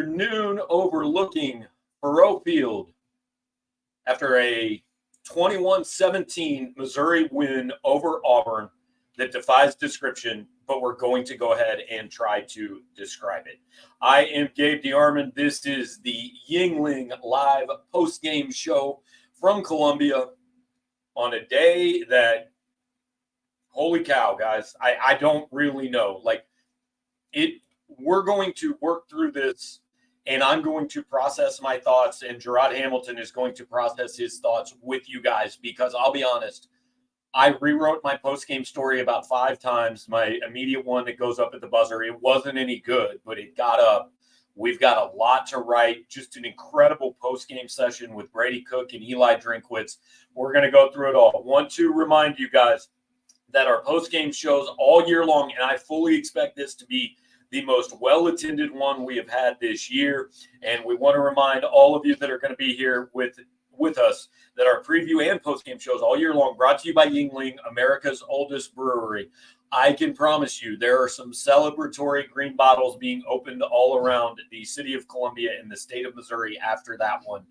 afternoon overlooking Faurot Field after a 21-17 Missouri win over Auburn that defies description, but we're going to go ahead and try to describe it. I am Gabe DeArmond. This is the Yuengling live post-game show from Columbia on a day that, holy cow, guys, I don't really know. We're going to work through this, and I'm going to process my thoughts, and Jarod Hamilton is going to process his thoughts with you guys, because I'll be honest, I rewrote my post-game story about 5 times. My immediate one that goes up at the buzzer, it wasn't any good, but it got up. We've got a lot to write. Just an incredible post-game session with Brady Cook and Eli Drinkwitz. We're going to go through it all. Want to remind you guys that our post-game shows all year long, and I fully expect this to be the most well-attended one we have had this year. And we want to remind all of you that are going to be here with us that our preview and post-game shows all year long, brought to you by Yuengling, America's oldest brewery. I can promise you there are some celebratory green bottles being opened all around the city of Columbia and the state of Missouri after that one.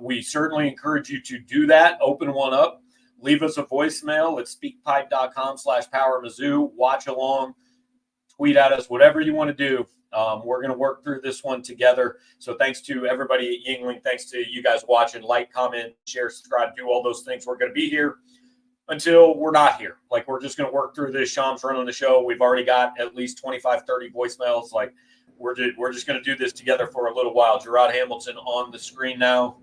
We certainly encourage you to do that. Open one up. Leave us a voicemail at speakpipe.com/powermizzou. Watch along. Tweet at us, whatever you want to do. We're going to work through this one together. So thanks to everybody at Yuengling. Thanks to you guys watching. Like, comment, share, subscribe, do all those things. We're going to be here until we're not here. We're just going to work through this. Sham's running the show. We've already got at least 25, 30 voicemails. We're just going to do this together for a little while. Jarod Hamilton on the screen now.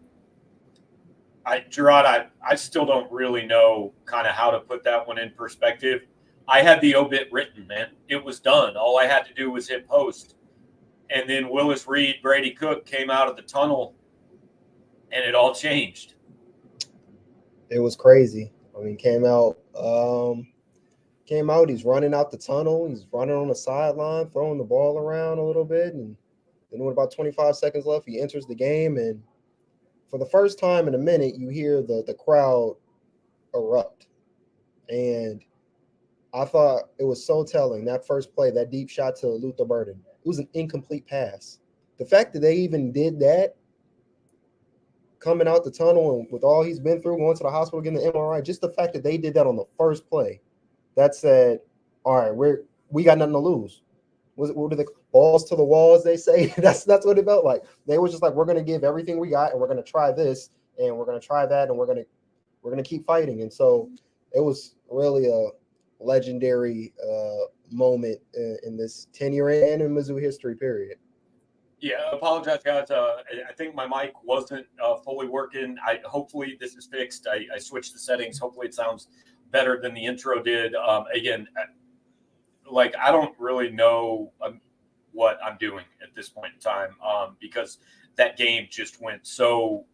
Jarod, I still don't really know kind of how to put that one in perspective. I had the obit written, man. It was done. All I had to do was hit post. And then Willis Reed, Brady Cook came out of the tunnel, and it all changed. It was crazy. I mean, came out. He's running out the tunnel. He's running on the sideline, throwing the ball around a little bit. And then with about 25 seconds left, he enters the game. And for the first time in a minute, you hear the crowd erupt. And I thought it was so telling, that first play, that deep shot to Luther Burden. It was an incomplete pass. The fact that they even did that, coming out the tunnel and with all he's been through, going to the hospital, getting the MRI, just the fact that they did that on the first play, that said, all right, we got nothing to lose. What are the balls to the walls, they say? That's what it felt like. They were just like, we're going to give everything we got, and we're going to try this, and we're going to try that, and we're going to keep fighting. And so it was really a legendary moment in this 10-year and in Mizzou history period. Yeah, apologize, guys. I think my mic wasn't fully working. Hopefully this is fixed. I switched the settings. Hopefully it sounds better than the intro did. Again, I don't really know what I'm doing at this point in time because that game just went so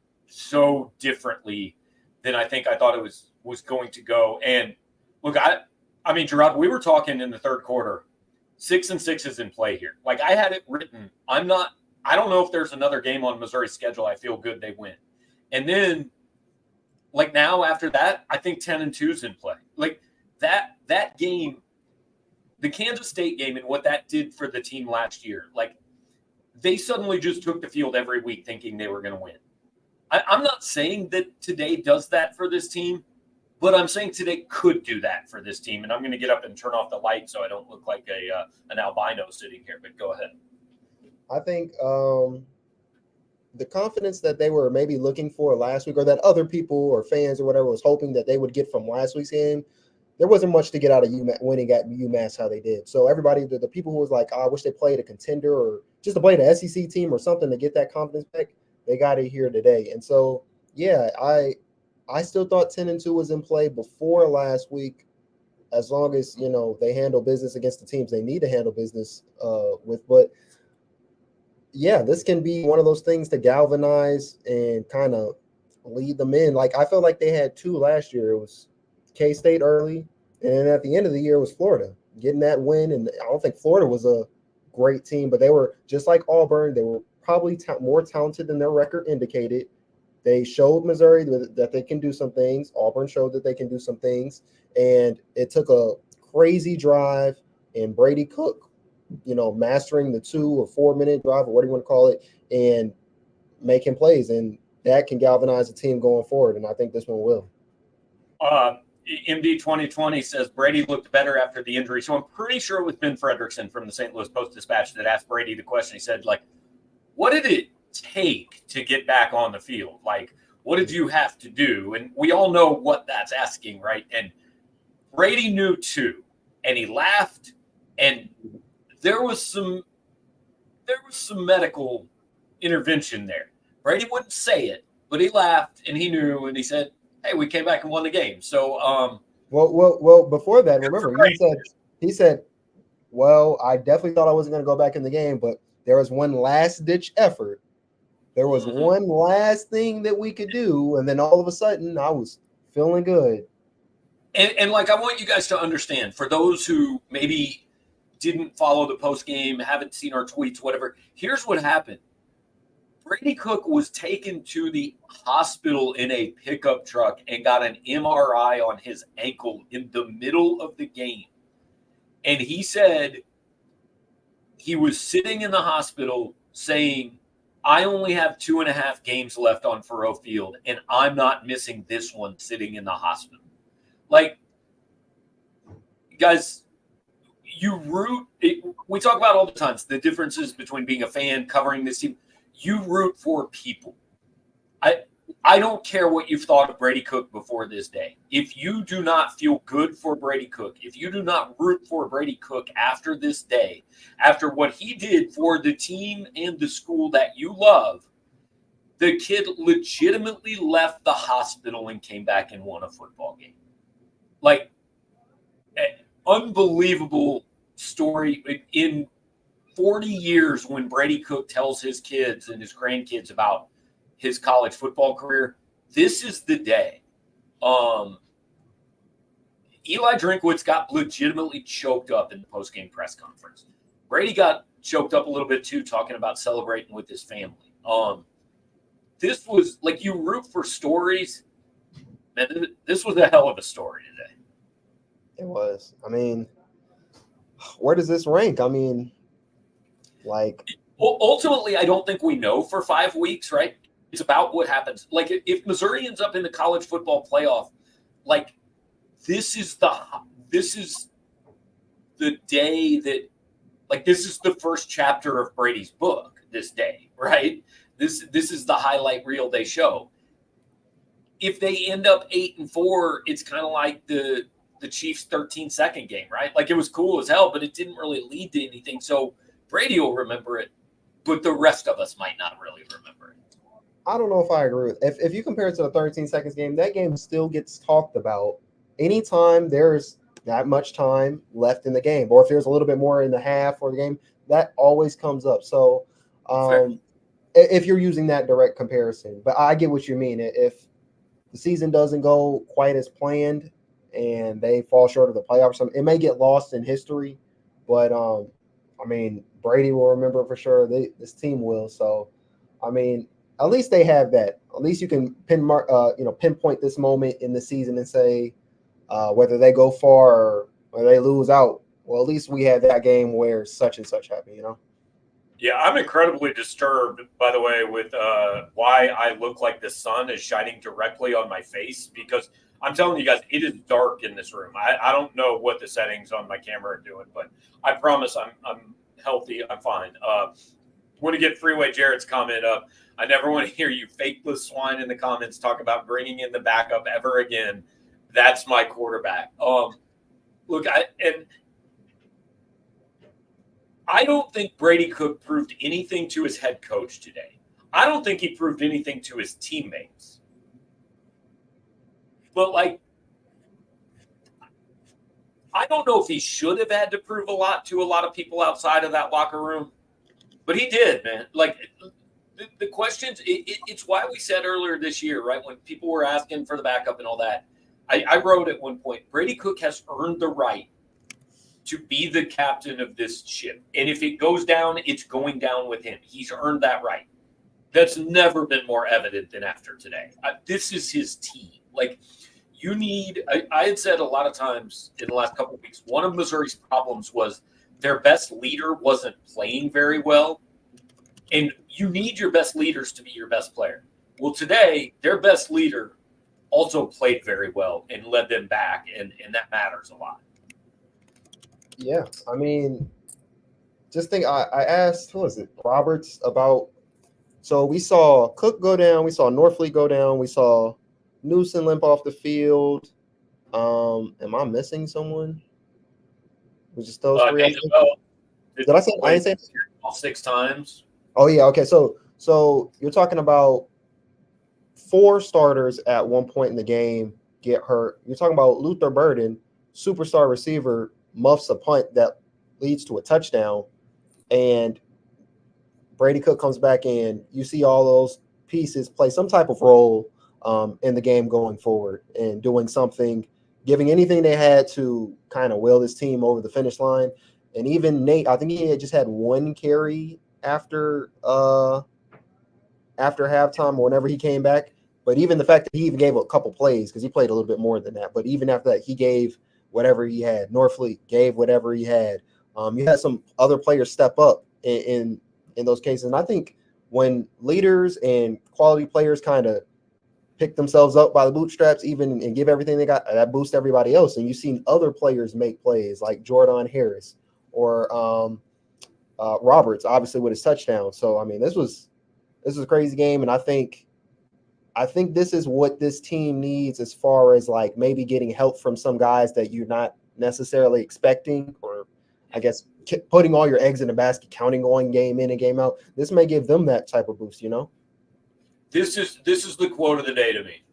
differently than I think I thought it was going to go. And look, I mean, Jarod, we were talking in the third quarter, 6 and 6 is in play here. I had it written. I don't know if there's another game on Missouri's schedule. I feel good they win. And then, now after that, I think 10 and 2 is in play. That game, the Kansas State game and what that did for the team last year, they suddenly just took the field every week thinking they were going to win. I'm not saying that today does that for this team, but I'm saying today could do that for this team. And I'm going to get up and turn off the light so I don't look like an albino sitting here. But go ahead. I think the confidence that they were maybe looking for last week, or that other people or fans or whatever was hoping that they would get from last week's game, there wasn't much to get out of winning at UMass how they did. So everybody, the people who was like, I wish they played a contender or just to play the SEC team or something to get that confidence back, they got it here today. And so, yeah, I still thought 10 and 2 was in play before last week, as long as, they handle business against the teams they need to handle business with. But, yeah, this can be one of those things to galvanize and kind of lead them in. I felt like they had 2 last year. It was K-State early, and then at the end of the year it was Florida getting that win. And I don't think Florida was a great team, but they were just like Auburn. They were probably more talented than their record indicated. They showed Missouri that they can do some things. Auburn showed that they can do some things. And it took a crazy drive, and Brady Cook mastering the 2 or 4 minute drive, or what do you want to call it, and making plays. And that can galvanize the team going forward. And I think this one will. MD 2020 says Brady looked better after the injury. So I'm pretty sure it was Ben Frederickson from the St. Louis Post-Dispatch that asked Brady the question. He said, like, what did it take to get back on the field? Like, what did you have to do? And we all know what that's asking, right? And Brady knew too. And he laughed. And there was some medical intervention there. Brady wouldn't say it, but he laughed and he knew, and he said, hey, we came back and won the game. So, well, before that, remember, he said, well, I definitely thought I wasn't going to go back in the game, but there was one last ditch effort. There was one last thing that we could do. And then all of a sudden I was feeling good. And like, I want you guys to understand, for those who maybe didn't follow the post game, haven't seen our tweets, whatever, here's what happened. Brady Cook was taken to the hospital in a pickup truck and got an MRI on his ankle in the middle of the game. And he said he was sitting in the hospital saying, I only have 2.5 games left on Faurot Field, and I'm not missing this one sitting in the hospital. Like, guys, we talk about all the times the differences between being a fan, covering this team. You root for people. I don't care what you've thought of Brady Cook before this day. If you do not feel good for Brady Cook, if you do not root for Brady Cook after this day, after what he did for the team and the school that you love, the kid legitimately left the hospital and came back and won a football game. Like, unbelievable story. In 40 years, when Brady Cook tells his kids and his grandkids about his college football career, this is the day. Eli Drinkwitz got legitimately choked up in the post-game press conference. Brady got choked up a little bit too, talking about celebrating with his family. This was like, you root for stories. Man, this was a hell of a story today. It was. I mean, where does this rank? I mean, like, ultimately, I don't think we know for 5 weeks, right? It's about what happens. Like, if Missouri ends up in the college football playoff, like, this is the day that, like, this is the first chapter of Brady's book. This day, right? This is the highlight reel they show. If they end up 8-4, it's kind of like the Chiefs' 13-second game, right? Like, it was cool as hell, but it didn't really lead to anything. So Brady will remember it, but the rest of us might not really remember it. I don't know if I agree with if you compare it to the 13 seconds game, that game still gets talked about anytime there's that much time left in the game, or if there's a little bit more in the half or the game, that always comes up. So if you're using that direct comparison, but I get what you mean. If the season doesn't go quite as planned and they fall short of the playoffs or something, it may get lost in history, but I mean, Brady will remember it for sure. This team will. So, I mean, at least they have that. At least you can pinpoint this moment in the season and say whether they go far or they lose out. Well, at least we had that game where such and such happened, Yeah, I'm incredibly disturbed, by the way, with why I look like the sun is shining directly on my face, because I'm telling you guys, it is dark in this room. I don't know what the settings on my camera are doing, but I promise I'm healthy. I'm fine. Want to get Freeway Jarrod's comment up. I never want to hear you fakeless swine in the comments talk about bringing in the backup ever again. That's my quarterback. Look, I don't think Brady Cook proved anything to his head coach today. I don't think he proved anything to his teammates. But, like, I don't know if he should have had to prove a lot to a lot of people outside of that locker room, but he did, man. Like, the questions, it's why we said earlier this year, right, when people were asking for the backup and all that, I wrote at one point, Brady Cook has earned the right to be the captain of this ship. And if it goes down, it's going down with him. He's earned that right. That's never been more evident than after today. This is his team. Like, you need – I had said a lot of times in the last couple of weeks, one of Missouri's problems was their best leader wasn't playing very well. And you need your best leaders to be your best player. Well, today, their best leader also played very well and led them back, and that matters a lot. Yeah, I mean, just think. I asked, who was it, Roberts, about. So we saw Cook go down, we saw Norfleet go down, we saw Newsom limp off the field. Am I missing someone? Was just those three? I think. Did I say? I didn't say all 6 times. Oh yeah, okay. So you're talking about 4 starters at one point in the game get hurt. You're talking about Luther Burden, superstar receiver, muffs a punt that leads to a touchdown, and Brady Cook comes back in. You see all those pieces play some type of role in the game going forward and doing something, giving anything they had to kind of will this team over the finish line. And even Nate, I think he had just had 1 carry after halftime or whenever he came back. But even the fact that he even gave a couple plays, because he played a little bit more than that. But even after that, he gave whatever he had. Norfleet gave whatever he had. You had some other players step up in those cases. And I think when leaders and quality players kind of pick themselves up by the bootstraps, even and give everything they got, that boosts everybody else. And you've seen other players make plays like Jordan Harris or Roberts, obviously with his touchdown. So I mean, this was a crazy game, and I think this is what this team needs as far as like maybe getting help from some guys that you're not necessarily expecting, or I guess putting all your eggs in a basket, counting on game in and game out. This may give them that type of boost, you know? This is the quote of the day to me.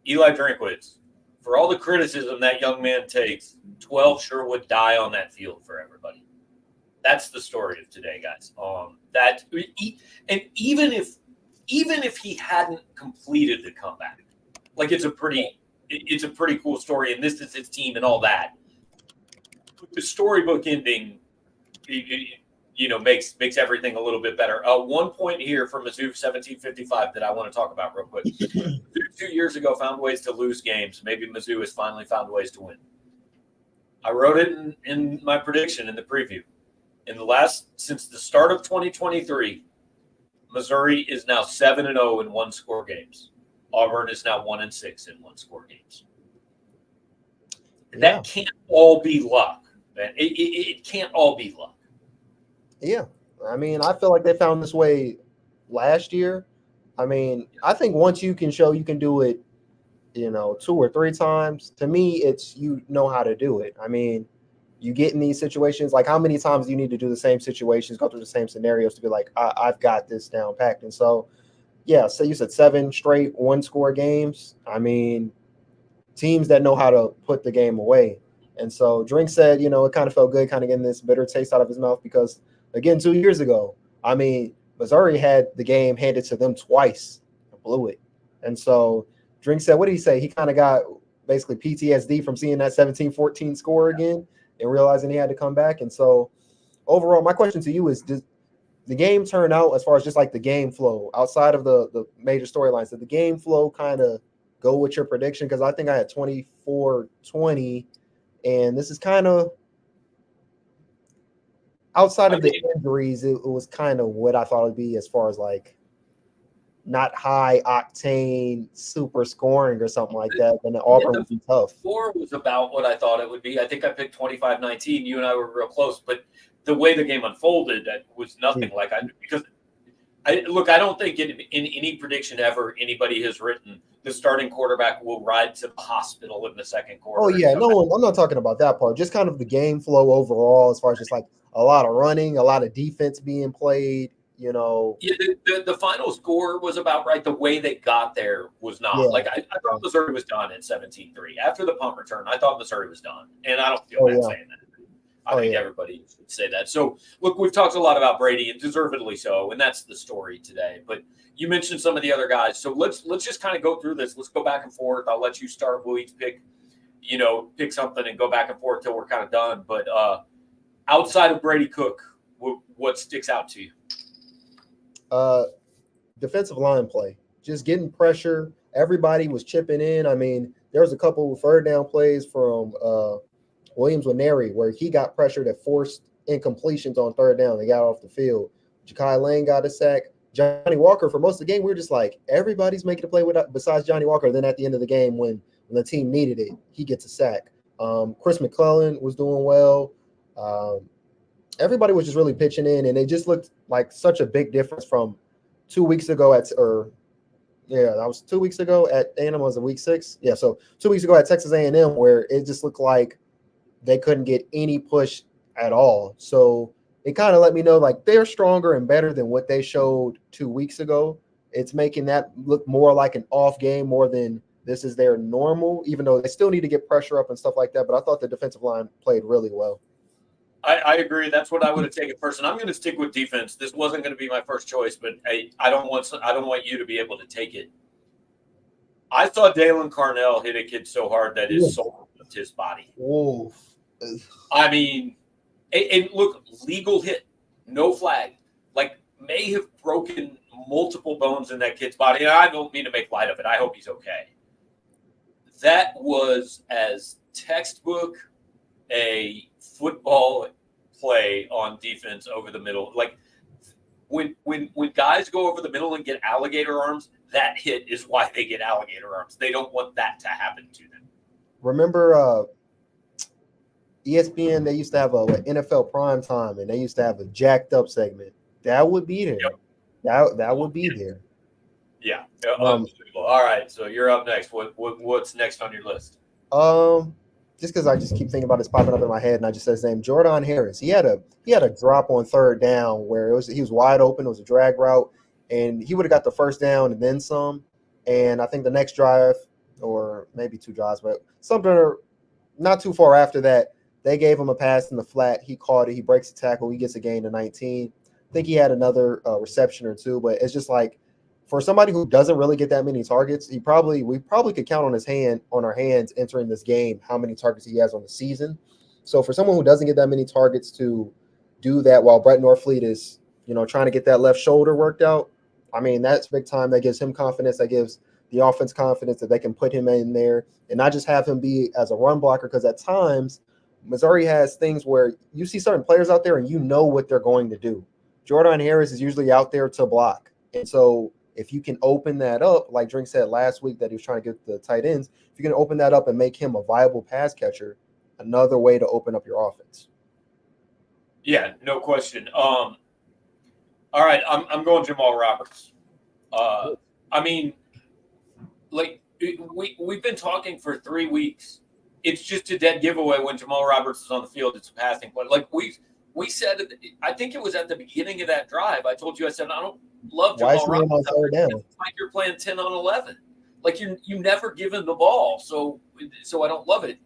Eli Drinkwitz, for all the criticism that young man takes, 12 sure would die on that field for everybody. That's the story of today, guys. And even if he hadn't completed the comeback, like it's a pretty cool story, and this is his team and all that. The storybook ending, makes everything a little bit better. 1 point here from Mizzou 1755 that I want to talk about real quick. 2 years ago found ways to lose games. Maybe Mizzou has finally found ways to win. I wrote it in my prediction in the preview. Since the start of 2023, Missouri is now 7-0 in 1-score games. Auburn is now 1-6 in 1-score games. That can't all be luck, man. It can't all be luck. Yeah. I mean, I feel like they found this way last year. I mean, I think once you can show you can do it, 2 or 3 times, to me, it's you know how to do it. I mean, you get in these situations, like how many times do you need to do the same situations, go through the same scenarios to be like, I've got this down packed. And so, yeah, so you said 7 straight 1-score games. I mean, teams that know how to put the game away. And so Drink said, it kind of felt good kind of getting this bitter taste out of his mouth because, again, 2 years ago, I mean, Missouri had the game handed to them twice and blew it. And so Drink said, what did he say? He kind of got basically PTSD from seeing that 17-14 score again and realizing he had to come back. And so overall, my question to you is, does the game turn out as far as just like the game flow outside of the major storylines? Did the game flow kind of go with your prediction? Because I think I had 24-20, and this is kind of outside of the injuries, it was kind of what I thought it would be as far as like not high octane super scoring or something like that. And Auburn would be tough. 4 was about what I thought it would be. I think I picked 25-19. You and I were real close, but the way the game unfolded, that was nothing like I don't think in any prediction ever anybody has written the starting quarterback will ride to the hospital in the second quarter. Oh yeah, I'm not talking about that part. Just kind of the game flow overall, as far as just like a lot of running, a lot of defense being played. Yeah, the final score was about right. The way they got there was not. Yeah. Like I thought Missouri was done at 17-3. After the punt return, I thought Missouri was done. And I don't feel bad saying that. I think everybody should say that. So, look, we've talked a lot about Brady, and deservedly so, and that's the story today. But you mentioned some of the other guys. So let's just kind of go through this. Let's go back and forth. I'll let you start. We'll each pick something and go back and forth till we're kind of done. But outside of Brady Cook, what sticks out to you? Defensive line play, just getting pressure. Everybody was chipping in. I mean, there was a couple of third down plays from Williams Nwaneri where he got pressure that forced incompletions on third down. They got off the field. Ja'Kai Lane got a sack. Johnny Walker, for most of the game, we were just like, everybody's making a play besides Johnny Walker. Then at the end of the game, when the team needed it, he gets a sack. Chris McClellan was doing well. Everybody was just really pitching in, and it just looked like such a big difference from 2 weeks ago that was 2 weeks ago at A&M. Was it week 6? Yeah, so 2 weeks ago at Texas A&M, where it just looked like they couldn't get any push at all. So it kind of let me know like they're stronger and better than what they showed 2 weeks ago. It's making that look more like an off game more than this is their normal, even though they still need to get pressure up and stuff like that. But I thought the defensive line played really well. I agree. That's what I would have taken first. And I'm going to stick with defense. This wasn't going to be my first choice, but I don't want you to be able to take it. I saw Dalen Carnell hit a kid so hard that his soul left his body. Oof. I mean, and look, legal hit, no flag. Like, may have broken multiple bones in that kid's body. And I don't mean to make light of it. I hope he's okay. That was as textbook a football play on defense over the middle. Like, when guys go over the middle and get alligator arms, that hit is why they get alligator arms. They don't want that to happen to them. Remember ESPN, they used to have a NFL prime time, and they used to have a jacked up segment. That would be there. Yep. That would be there. Yeah. All right. So you're up next. What's next on your list? Just because I just keep thinking about this popping up in my head, and I just said his name, Jordan Harris. He had a drop on third down where he was wide open. It was a drag route, and he would have got the first down and then some. And I think the next drive, or maybe 2 drives, but something not too far after that, they gave him a pass in the flat. He caught it. He breaks the tackle. He gets a gain to 19. I think he had another reception or 2, but it's just like for somebody who doesn't really get that many targets, we probably could count on our hands entering this game how many targets he has on the season. So for someone who doesn't get that many targets to do that while Brett Norfleet is, trying to get that left shoulder worked out, I mean, that's big time. That gives him confidence. That gives the offense confidence that they can put him in there and not just have him be as a run blocker, because at times Missouri has things where you see certain players out there and you know what they're going to do. Jordan Harris is usually out there to block. And so if you can open that up, like Drink said last week that he was trying to get the tight ends, if you can open that up and make him a viable pass catcher, another way to open up your offense. Yeah, no question. All right, I'm going Jamal Roberts. I mean, like we've been talking for 3 weeks. It's just a dead giveaway when Jamal Roberts is on the field. It's a passing play. Like we said, I think it was at the beginning of that drive. I told you, I said, I don't love Jamal Roberts. Like you're playing 10 on 11. Like you never give him the ball. So I don't love it.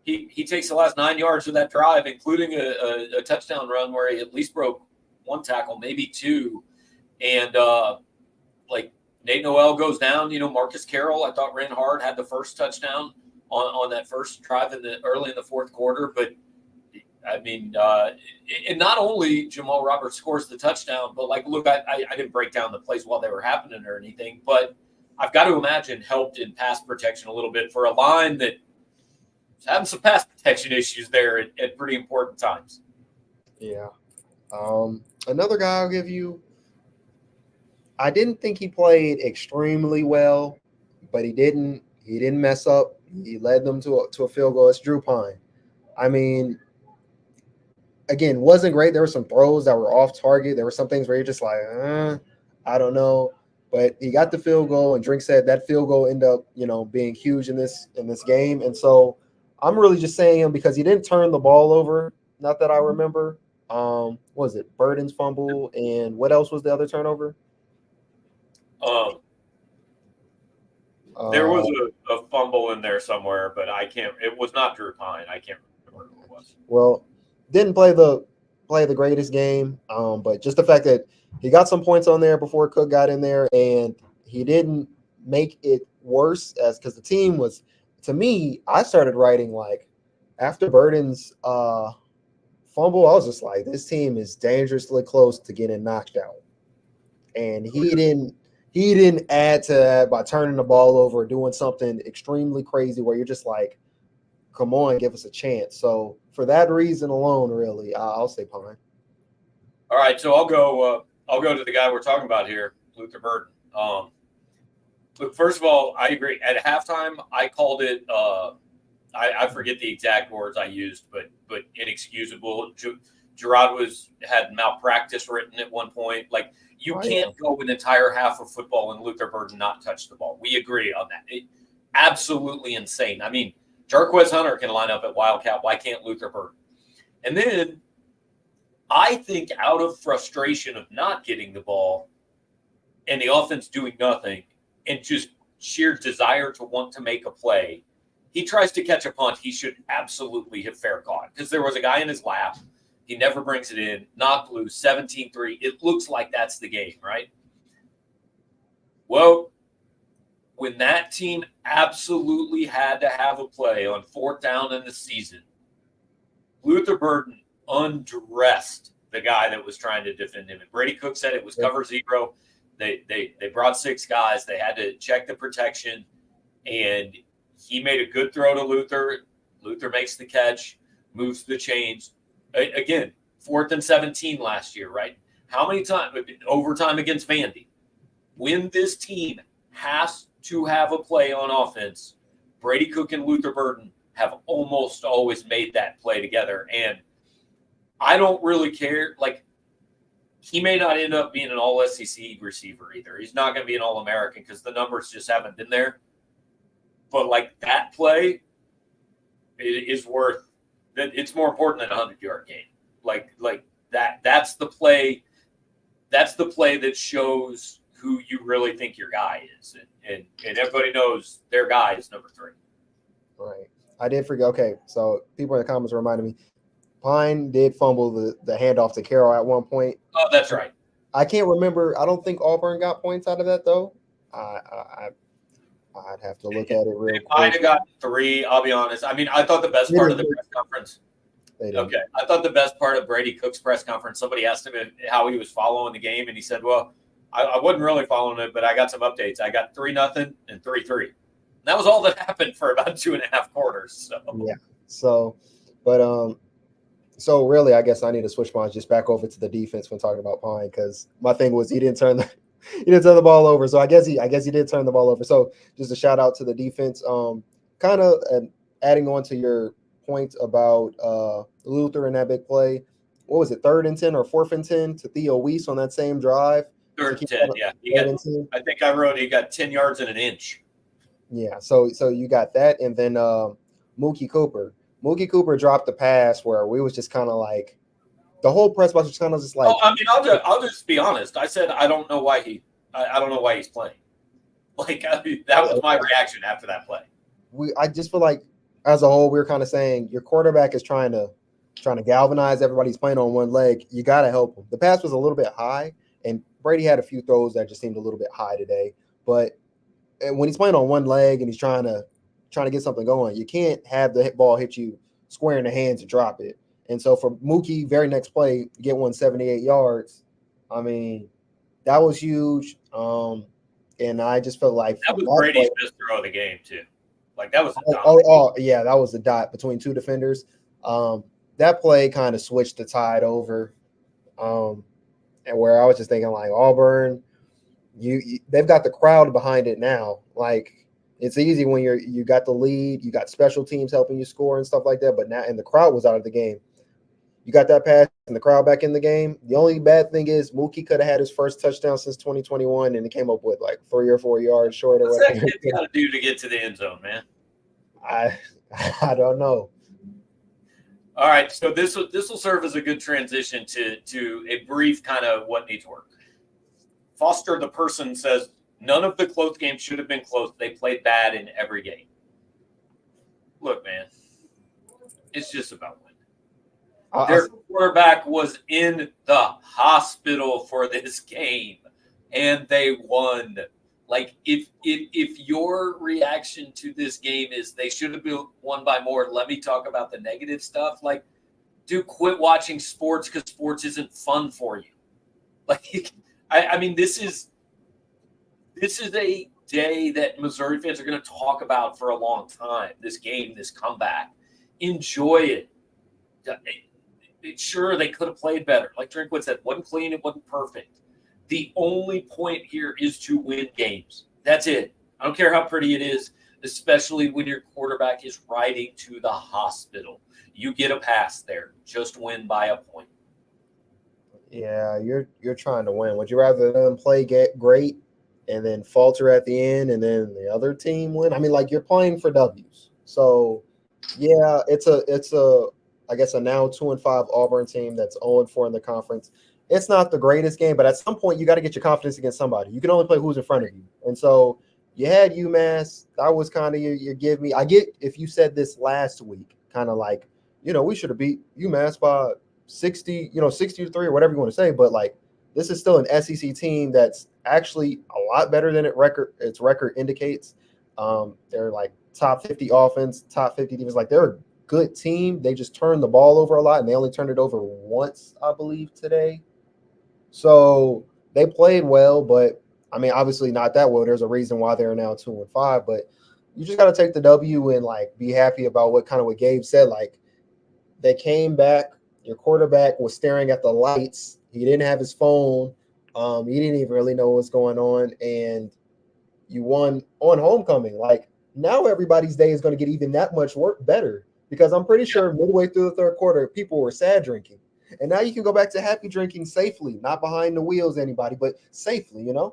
He takes the last 9 yards of that drive, including a touchdown run where he at least broke 1 tackle, maybe 2. And like Nate Noel goes down, Marcus Carroll, I thought ran hard, had the first touchdown on that first drive early in the fourth quarter. But I mean, and not only Jamal Roberts scores the touchdown, but like, look, I didn't break down the plays while they were happening or anything, but I've got to imagine helped in pass protection a little bit for a line that is having some pass protection issues there at pretty important times. Yeah. Another guy I'll give you, I didn't think he played extremely well, but he didn't mess up. He led them to a field goal. It's Drew Pine. I mean, again, wasn't great. There were some throws that were off target. There were some things where you're just like, I don't know. But he got the field goal, and Drink said that field goal ended up, being huge in this game. And so I'm really just saying him because he didn't turn the ball over. Not that I remember. What was it? Burden's fumble, and what else was the other turnover? There was a fumble in there somewhere, but I can't. It was not Drew Pine. I can't remember who it was. Well, didn't play the greatest game, but just the fact that he got some points on there before Cook got in there, and he didn't make it worse because the team was. To me, I started writing like after Burden's fumble, I was just like, this team is dangerously close to getting knocked out, and he didn't add to that by turning the ball over, doing something extremely crazy where you're just like, come on, give us a chance. So for that reason alone, really, I'll say Pine. All right, so I'll go to the guy we're talking about here, Luther Burden. Look, first of all, I agree. At halftime, I called it. I forget the exact words I used, but inexcusable. Jarod had malpractice written at one point. Like, you can't go an entire half of football and Luther Burden not touch the ball. We agree on that. Absolutely insane. I mean, Jarquez Hunter can line up at Wildcat. Why can't Luther Burden? And then I think out of frustration of not getting the ball and the offense doing nothing and just sheer desire to want to make a play, he tries to catch a punt he should absolutely have fair caught because there was a guy in his lap. He never brings it in. Knocked loose, 17-3. It looks like that's the game, right? Well, when that team absolutely had to have a play on 4th down in the season, Luther Burden undressed the guy that was trying to defend him. And Brady Cook said it was cover 0. They brought 6 guys. They had to check the protection, and he made a good throw to Luther. Luther makes the catch, moves the chains. Again, 4th and 17 last year, right? How many times overtime against Vandy? When this team has to have a play on offense, Brady Cook and Luther Burden have almost always made that play together. And I don't really care. Like, he may not end up being an all-SEC receiver either. He's not going to be an All-American because the numbers just haven't been there. But, like, that play is worth that. It's more important than a 100-yard game. Like that's the play. That's the play that shows who you really think your guy is. And everybody knows their guy is number 3. Right. I did forget. Okay, so people in the comments reminded me, Pine did fumble the handoff to Carroll at one point. Oh, that's right. I can't remember. I don't think Auburn got points out of that, though. I'd have to look at it real quick. They might have gotten 3, I'll be honest. I mean, I thought the best part of the press conference. Okay. I thought the best part of Brady Cook's press conference, somebody asked him how he was following the game, and he said, well, I wasn't really following it, but I got some updates. I got 3-0 and 3-3. That was all that happened for about 2.5 quarters. So yeah. So really, I guess I need to switch mine just back over to the defense when talking about Pine, because my thing was he didn't turn the ball over. So I guess he did turn the ball over. So just a shout out to the defense. Kind of adding on to your point about Luther in that big play. What was it, 3rd and 10 or 4th and 10 to Theo Weiss on that same drive? 3rd and 10, yeah. I think I wrote he got 10 yards in an inch. Yeah, so you got that, and then Mookie Cooper. Mookie Cooper dropped the pass where we was just kind of like, the whole press box was kind of just like. Oh, I mean, I'll just be honest. I said I don't know why he's playing. Like, that was my reaction after that play. I just feel like as a whole we were kind of saying your quarterback is trying to galvanize everybody's playing on one leg. You got to help him. The pass was a little bit high, and Brady had a few throws that just seemed a little bit high today, but when he's playing on one leg and he's trying to get something going, you can't have the ball hit you square in the hands and drop it. And so for Mookie, very next play, get 178 yards. I mean, that was huge. And I just felt like that was Brady's best throw of the game too. Like, that was a dot. Yeah, that was a dot between 2 defenders. That play kind of switched the tide over. And where I was just thinking, like, Auburn, they've got the crowd behind it now. Like, it's easy when you got the lead, you got special teams helping you score and stuff like that. But now, and the crowd was out of the game. You got that pass and the crowd back in the game. The only bad thing is Mookie could have had his first touchdown since 2021, and it came up with like 3 or 4 yards short. What's that kid got to do to get to the end zone, man? I don't know. All right, so this will serve as a good transition to a brief kind of what needs work. Foster, the person, says none of the close games should have been close. They played bad in every game. Look, man, it's just about winning. Their quarterback was in the hospital for this game, and they won. Like, if your reaction to this game is they should have been won by more, let me talk about the negative stuff. Like, dude, quit watching sports because sports isn't fun for you. Like, I mean, this is a day that Missouri fans are going to talk about for a long time. This game, this comeback, enjoy it. Sure, they could have played better. Like Drinkwitz said, wasn't clean, it wasn't perfect. The only point here is to win games. That's it. I don't care how pretty it is, especially when your quarterback is riding to the hospital. You get a pass there. Just win by a point. Yeah, you're trying to win. Would you rather them play get great and then falter at the end and then the other team win? I mean, like you're playing for W's. So yeah, it's a I guess a now 2-5 Auburn team that's 0-4 in the conference. It's not the greatest game, but at some point you got to get your confidence against somebody. You can only play who's in front of you. And so you had UMass. That was kind of your give me. I get if you said this last week, kind of like, we should have beat UMass by 60, 60-3 or whatever you want to say. But like this is still an SEC team that's actually a lot better than its record indicates. They're like top 50 offense, top 50 defense. Like they're a good team. They just turned the ball over a lot, and they only turned it over once, I believe, today. So they played well, but I mean, obviously not that well. There's a reason why they're now 2-5, but you just got to take the W and like be happy about what Gabe said. Like they came back. Your quarterback was staring at the lights. He didn't have his phone. He didn't even really know what's going on, and you won on homecoming. Like now, everybody's day is going to get even that much better because I'm pretty sure midway through the third quarter, people were sad drinking. And now you can go back to happy drinking safely, not behind the wheels, anybody, but safely, Yeah.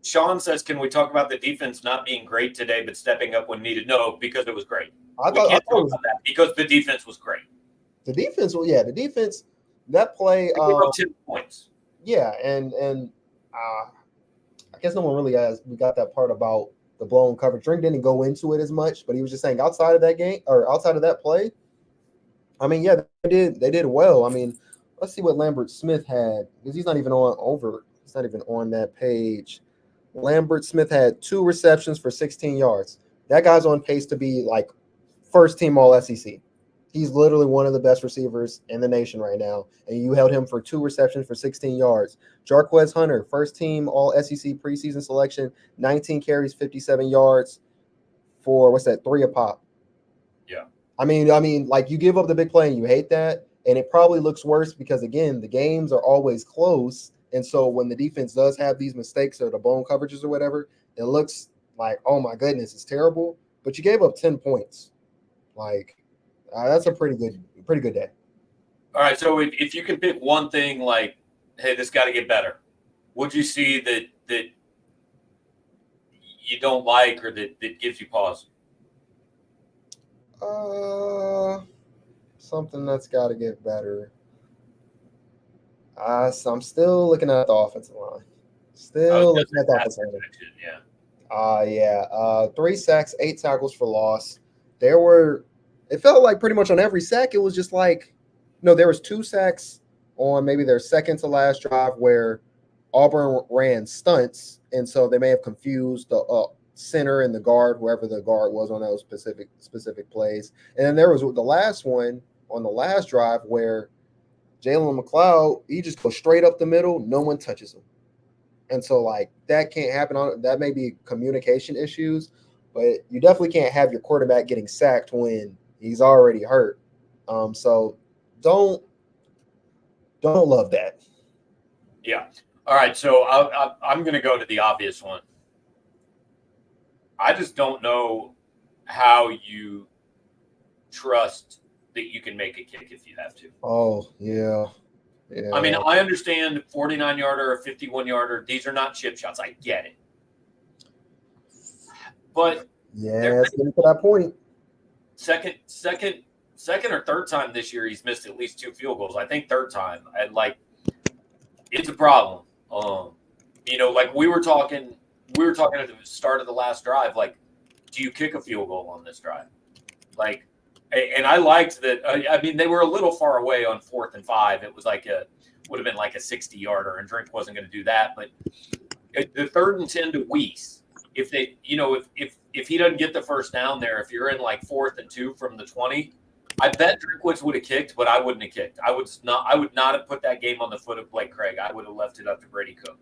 Sean says, can we talk about the defense not being great today, but stepping up when needed? No, because it was great. We can't talk about that because the defense was great. The defense, the defense, that play. They gave up 10 points. Yeah, and I guess no one really has. We got that part about the blown coverage. Drink didn't go into it as much, but he was just saying outside of that game or outside of that play, I mean, yeah, they did well. I mean, let's see what Lambert Smith had because he's not even on that page. Lambert Smith had 2 receptions for 16 yards. That guy's on pace to be like first team All SEC. He's literally one of the best receivers in the nation right now, and you held him for 2 receptions for 16 yards. Jarquez Hunter, first team All SEC preseason selection, 19 carries, 57 yards for 3 a pop. Yeah. I mean, like you give up the big play and you hate that, and it probably looks worse because again, the games are always close, and so when the defense does have these mistakes or the blown coverages or whatever, it looks like, oh my goodness, it's terrible. But you gave up 10 points, like that's a pretty good day. All right, so if you can pick one thing, like, hey, this got to get better, would you see that you don't like or that gives you pause? Something that's got to get better. So I'm still looking at the offensive line. Still looking at the offensive line. Yeah. 3 sacks, 8 tackles for loss. It felt like pretty much on every sack, it was just like, there was 2 sacks on maybe their second to last drive where Auburn ran stunts, and so they may have confused the center and the guard, whoever the guard was on those specific plays. And then there was the last one on the last drive where Jalen McLeod, he just goes straight up the middle, no one touches him. And so like that can't happen. That may be communication issues, but you definitely can't have your quarterback getting sacked when he's already hurt. So don't love that. Yeah. All right. So I'm going to go to the obvious one. I just don't know how you trust that you can make a kick if you have to. Oh, yeah. I mean, I understand 49-yarder or 51-yarder. These are not chip shots. I get it. But let's get to that point. Second or third time this year, he's missed at least 2 field goals. I think third time. And like, it's a problem. Like we were talking at the start of the last drive. Like, do you kick a field goal on this drive? Like, and I liked that. I mean, they were a little far away on 4th and 5. It was would have been like a 60-yarder, and Drink wasn't going to do that. But the 3rd and 10 to Weiss, if they, if he doesn't get the first down there, if you're in like 4th and 2 from the 20, I bet Drinkwitz would have kicked, but I wouldn't have kicked. I would not have put that game on the foot of Blake Craig. I would have left it up to Brady Cook.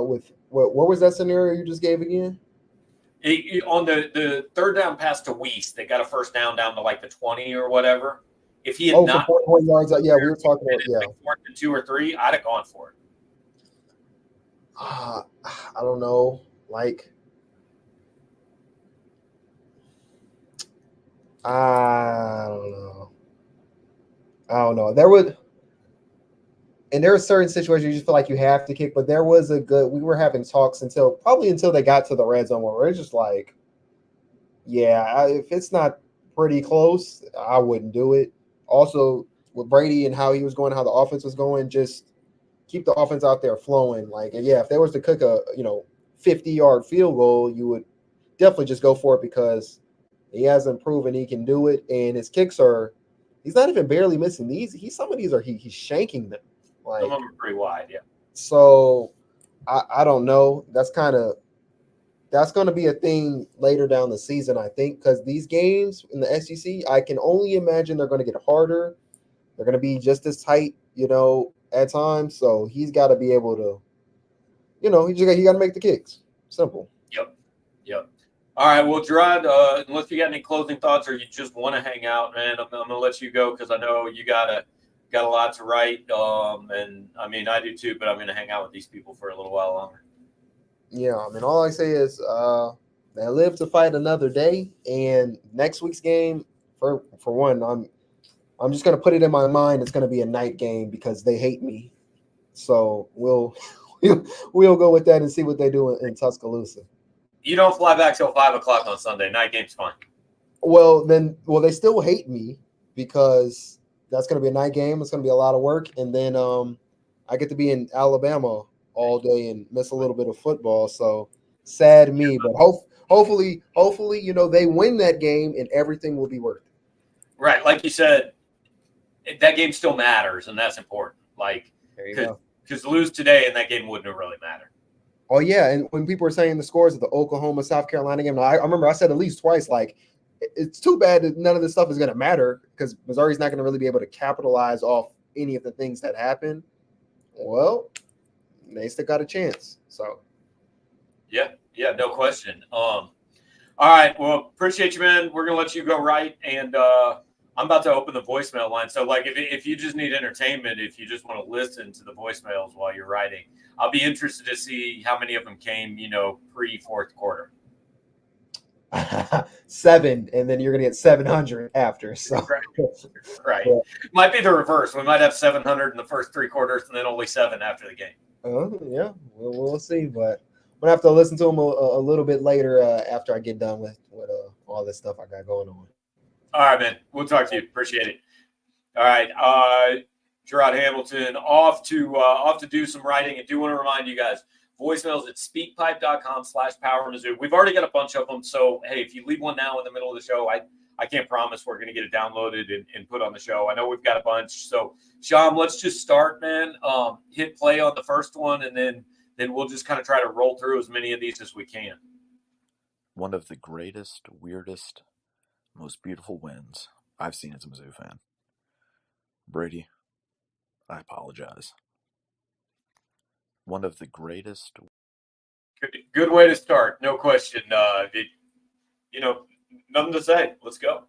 With what was that scenario you just gave again? On the third down pass to Weiss, they got a first down to like the 20 or whatever. If he had not, for 41 yards, yeah, we were talking about, yeah. Like 4th and 2 or 3, I'd have gone for it. I don't know. Like, I don't know. There are certain situations you just feel like you have to kick, but there was we were having talks until they got to the red zone where it's just like, yeah, if it's not pretty close, I wouldn't do it. Also, with Brady and how he was going, how the offense was going, just keep the offense out there flowing. Like, and yeah, if there was to cook a 50-yard field goal, you would definitely just go for it because he hasn't proven he can do it, and his kicks he's not even barely missing these. Some of these he's shanking them. Like, some of them are pretty wide, yeah. So I don't know. That's going to be a thing later down the season, I think, because these games in the SEC, I can only imagine they're going to get harder. They're going to be just as tight, at times. So he's got to be able to, he got to make the kicks. Simple. Yep. All right. Well, Jarod, unless you got any closing thoughts or you just want to hang out, man, I'm going to let you go because I know you got a lot to write. And I mean, I do too, but I'm going to hang out with these people for a little while longer. Yeah. I mean, all I say is they live to fight another day. And next week's game, for one, I'm just going to put it in my mind. It's going to be a night game because they hate me. So we'll go with that and see what they do in Tuscaloosa. You don't fly back till 5 o'clock on Sunday. Night game's fine. Well, they still hate me because that's going to be a night game. It's going to be a lot of work. And then I get to be in Alabama all day and miss a little bit of football. So sad me, but hopefully, they win that game and everything will be worth it. Right. Like you said, that game still matters, and that's important. Like, because lose today and that game wouldn't have really mattered. Oh, yeah, and when people were saying the scores of the Oklahoma-South Carolina game, I remember I said at least twice, like, it's too bad that none of this stuff is going to matter because Missouri's not going to really be able to capitalize off any of the things that happen. Well, they still got a chance. So, yeah, no question. All right, well, appreciate you, man. We're going to let you go right, and I'm about to open the voicemail line. So, like, if you just need entertainment, if you just want to listen to the voicemails while you're writing, I'll be interested to see how many of them came, pre-fourth quarter. 7, and then you're going to get 700 after. So, right. Yeah. Might be the reverse. We might have 700 in the first 3 quarters and then only 7 after the game. Yeah, we'll see. But I'm going to have to listen to them a little bit later after I get done with all this stuff I got going on. All right, man. We'll talk to you. Appreciate it. All right. Jarod Hamilton off to do some writing. And do want to remind you guys, voicemails at speakpipe.com/powermizzou. We've already got a bunch of them. So, hey, if you leave one now in the middle of the show, I can't promise we're going to get it downloaded and put on the show. I know we've got a bunch. So, Sham, let's just start, man. Hit play on the first one, and then we'll just kind of try to roll through as many of these as we can. One of the greatest, weirdest, most beautiful wins I've seen as a Mizzou fan. Brady, I apologize. One of the greatest. Good way to start, no question. Nothing to say. Let's go.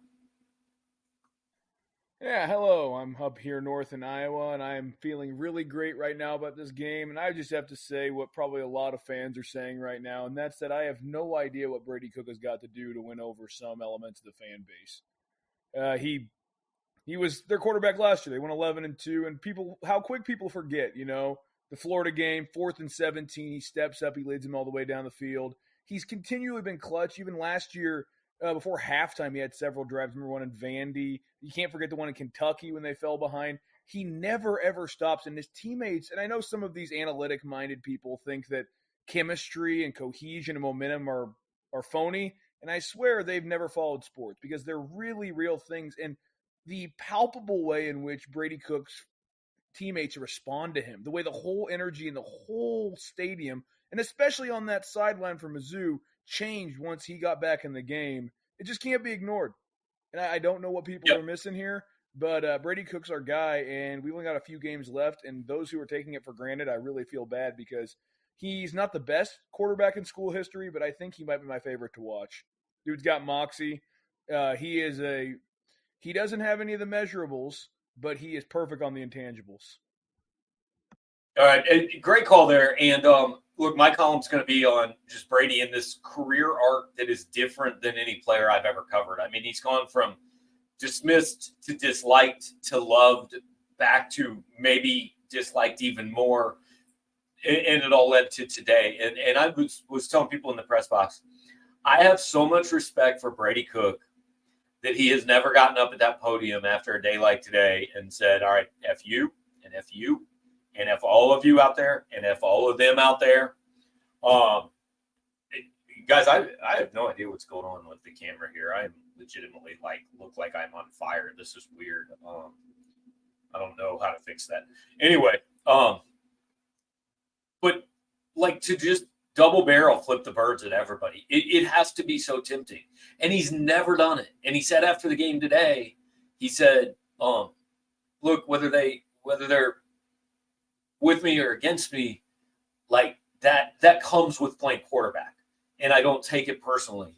Yeah, hello. I'm up here north in Iowa, and I'm feeling really great right now about this game. And I just have to say what probably a lot of fans are saying right now, and that's that I have no idea what Brady Cook has got to do to win over some elements of the fan base. He was their quarterback last year. They went 11-2, and how quick people forget, the Florida game, 4th and 17, he steps up, he leads them all the way down the field. He's continually been clutch. Even last year, before halftime, he had several drives. Remember one in Vandy. You can't forget the one in Kentucky when they fell behind. He never, ever stops. And his teammates, and I know some of these analytic-minded people think that chemistry and cohesion and momentum are phony, and I swear they've never followed sports because they're really real things. And the palpable way in which Brady Cook's teammates respond to him, the way the whole energy in the whole stadium, and especially on that sideline for Mizzou, changed once he got back in the game, it just can't be ignored. And I don't know what people are missing here, but Brady Cook's our guy, and we only got a few games left, and those who are taking it for granted, I really feel bad because He's not the best quarterback in school history, but I think he might be my favorite to watch. Dude's got moxie. He doesn't have any of the measurables, but he is perfect on the intangibles. All right, great call there. And look, my column's going to be on just Brady in this career arc that is different than any player I've ever covered. I mean, he's gone from dismissed to disliked to loved, back to maybe disliked even more, and it all led to today. And I was telling people in the press box, I have so much respect for Brady Cook that he has never gotten up at that podium after a day like today and said, all right, F you and F you and F all of you out there and F all of them out there. Guys, I have no idea what's going on with the camera here. I am legitimately look like I'm on fire. This is weird. I don't know how to fix that. Anyway, but like to just double barrel flip the birds at everybody, it has to be so tempting. And he's never done it. And he said after the game today, he said, look, whether they're with me or against me, like that comes with playing quarterback. And I don't take it personally.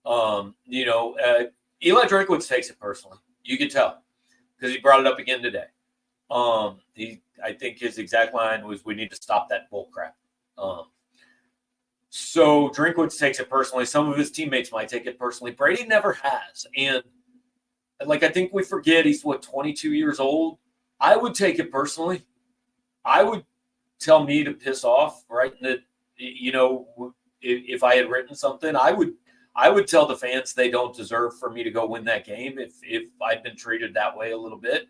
Eli Drinkwitz takes it personally. You can tell because he brought it up again today. I think his exact line was, "We need to stop that bull crap." So Drinkwitz takes it personally. Some of his teammates might take it personally. Brady never has. And I think we forget he's 22 years old. I would take it personally. I would tell me to piss off, right? That, if I had written something, I would tell the fans they don't deserve for me to go win that game if I'd been treated that way a little bit.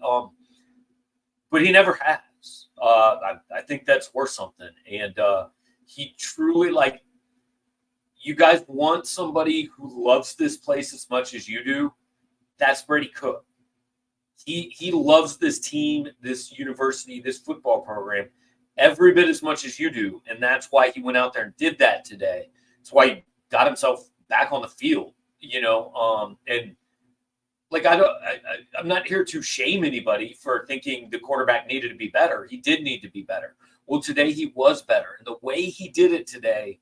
But he never has. I think that's worth something. And he truly, you guys want somebody who loves this place as much as you do. That's Brady Cook. He loves this team, this university, this football program every bit as much as you do. And that's why he went out there and did that today. That's why he got himself back on the field, and I'm not here to shame anybody for thinking the quarterback needed to be better. He did need to be better. Well, today he was better. And the way he did it today,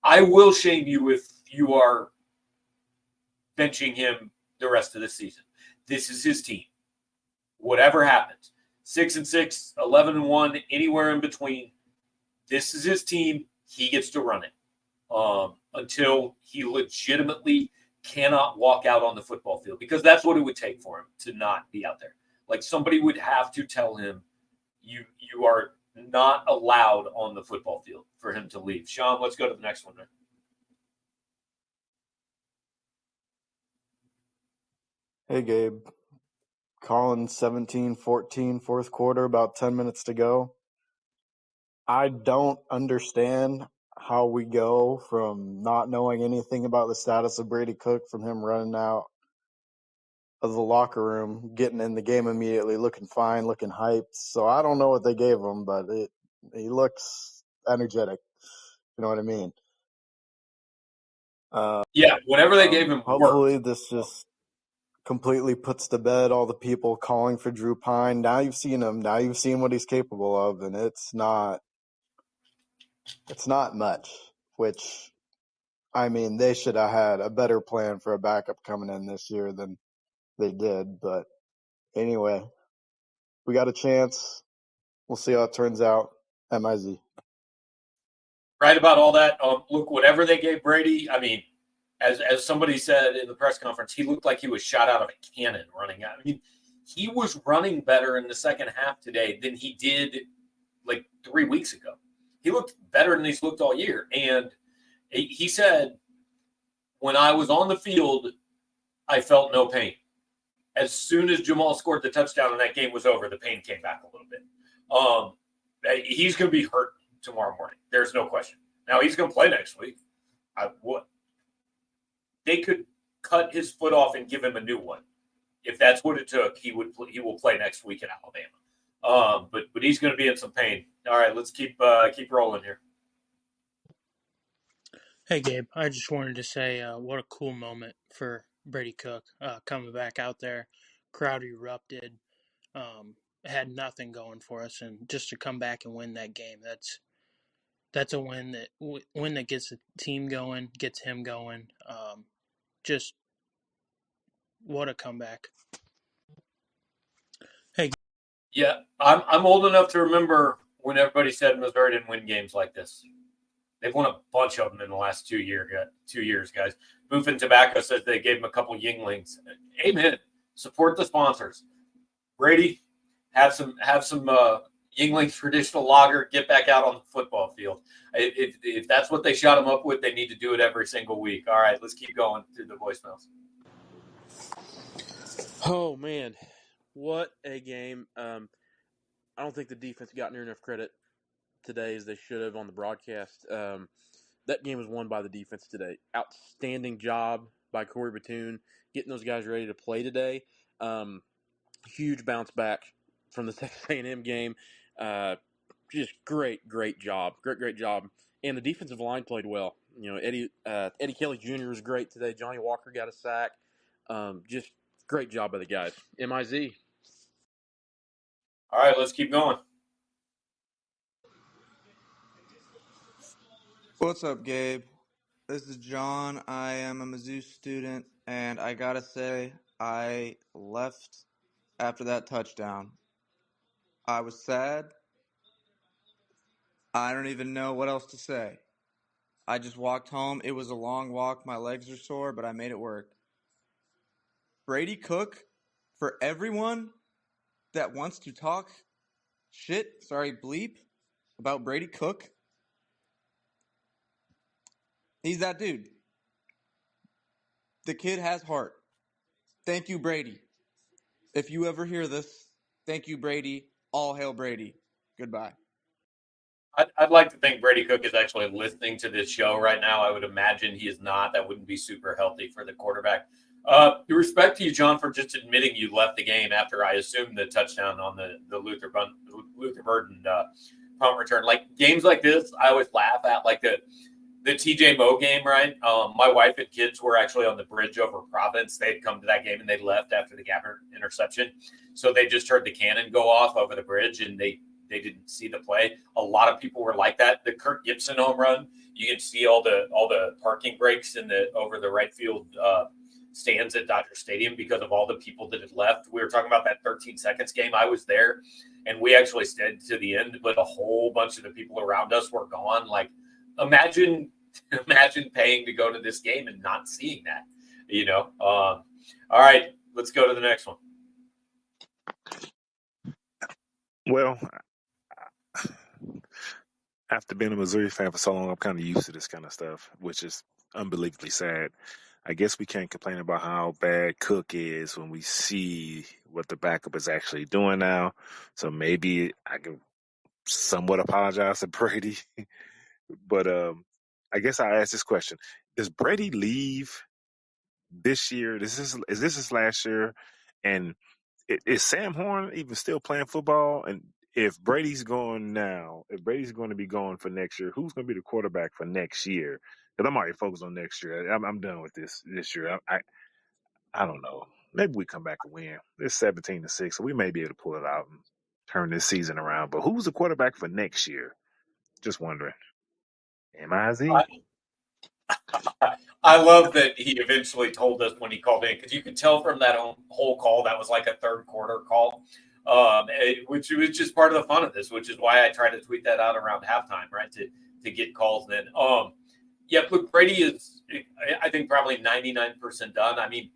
I will shame you if you are benching him the rest of the season. This is his team. Whatever happens, 6-6, 11-1, anywhere in between, this is his team. He gets to run it until he legitimately cannot walk out on the football field, because that's what it would take for him to not be out there. Like, somebody would have to tell him, you are not allowed on the football field, for him to leave. Sean, let's go to the next one, man. Hey, Gabe. Calling 17-14, fourth quarter, about 10 minutes to go. I don't understand how we go from not knowing anything about the status of Brady Cook, from him running out of the locker room, getting in the game immediately, looking fine, looking hyped. So I don't know what they gave him, but he looks energetic. You know what I mean? Yeah, whatever they gave him Hopefully worked. this just completely puts to bed all the people calling for Drew Pine. Now you've seen him. Now you've seen what he's capable of, and it's not much, which, I mean, they should have had a better plan for a backup coming in this year than they did. But anyway, we got a chance. We'll see how it turns out. MIZ. Right about all that. Look, whatever they gave Brady, I mean, as somebody said in the press conference, he looked like he was shot out of a cannon running out. I mean, he was running better in the second half today than he did like 3 weeks ago. He looked better than he's looked all year. And he said, when I was on the field, I felt no pain. As soon as Jamal scored the touchdown and that game was over, the pain came back a little bit. He's going to be hurt tomorrow morning. There's no question. Now, he's going to play next week. They could cut his foot off and give him a new one. If that's what it took, he will play next week in Alabama. But he's going to be in some pain. All right, let's keep rolling here. Hey, Gabe. I just wanted to say what a cool moment for Brady Cook coming back out there. Crowd erupted. Had nothing going for us, and just to come back and win that game, that's a win that gets the team going, gets him going. Just what a comeback! Hey, Yeah, I'm old enough to remember when everybody said Missouri didn't win games like this. They've won a bunch of them in the last 2 years, guys. Booth and Tobacco says they gave him a couple Yuenglings. Amen. Support the sponsors. Brady, have some Yuengling traditional lager. Get back out on the football field. If that's what they shot him up with, they need to do it every single week. All right, let's keep going through the voicemails. Oh man, what a game! I don't think the defense got near enough credit today as they should have on the broadcast. That game was won by the defense today. Outstanding job by Corey Batoon getting those guys ready to play today. Huge bounce back from the Texas A&M game. Just great job. Great job. And the defensive line played well. You know, Eddie Kelly Jr. was great today. Johnny Walker got a sack. Just great job by the guys. MIZ. All right, let's keep going. What's up, Gabe? This is John. I am a Mizzou student, and I gotta say, I left after that touchdown. I was sad. I don't even know what else to say. I just walked home. It was a long walk. My legs are sore, but I made it work. Brady Cook, for everyone that wants to talk bleep, about Brady Cook, he's that dude. The kid has heart. Thank you, Brady. If you ever hear this, thank you, Brady. All hail Brady. Goodbye. I'd like to think Brady Cook is actually listening to this show right now. I would imagine he is not. That wouldn't be super healthy for the quarterback. Respect to you, John, for just admitting you left the game after I assumed the touchdown on the Luther Burden punt return. Like games like this, I always laugh at, like the TJ Moe game, right? My wife and kids were actually on the bridge over Providence. They'd come to that game and they'd left after the Gabbard interception. So they just heard the cannon go off over the bridge and they didn't see the play. A lot of people were like that. The Kirk Gibson home run, you can see all the parking brakes over the right field stands at Dodger Stadium because of all the people that had left. We were talking about that 13 seconds game. I was there, and we actually stayed to the end, but a whole bunch of the people around us were gone. Like, imagine paying to go to this game and not seeing that. You know. All right, let's go to the next one. Well, after being a Missouri fan for so long, I'm kind of used to this kind of stuff, which is unbelievably sad. I guess we can't complain about how bad Cook is when we see what the backup is actually doing now. So maybe I can somewhat apologize to Brady. But I guess I ask this question. Does Brady leave this year? Is this his last year? And is Sam Horn even still playing football? And if Brady's going now, if Brady's going to be going for next year, who's going to be the quarterback for next year? Because I'm already focused on next year. I'm done with this year. I don't know. Maybe we come back and win. It's 17-6, so we may be able to pull it out and turn this season around. But who's the quarterback for next year? Just wondering. MIZ? I love that he eventually told us when he called in, because you could tell from that whole call that was like a third quarter call, which was just part of the fun of this, which is why I try to tweet that out around halftime, right, to get calls then. Yeah, look, Brady is, I think, probably 99% done. I mean,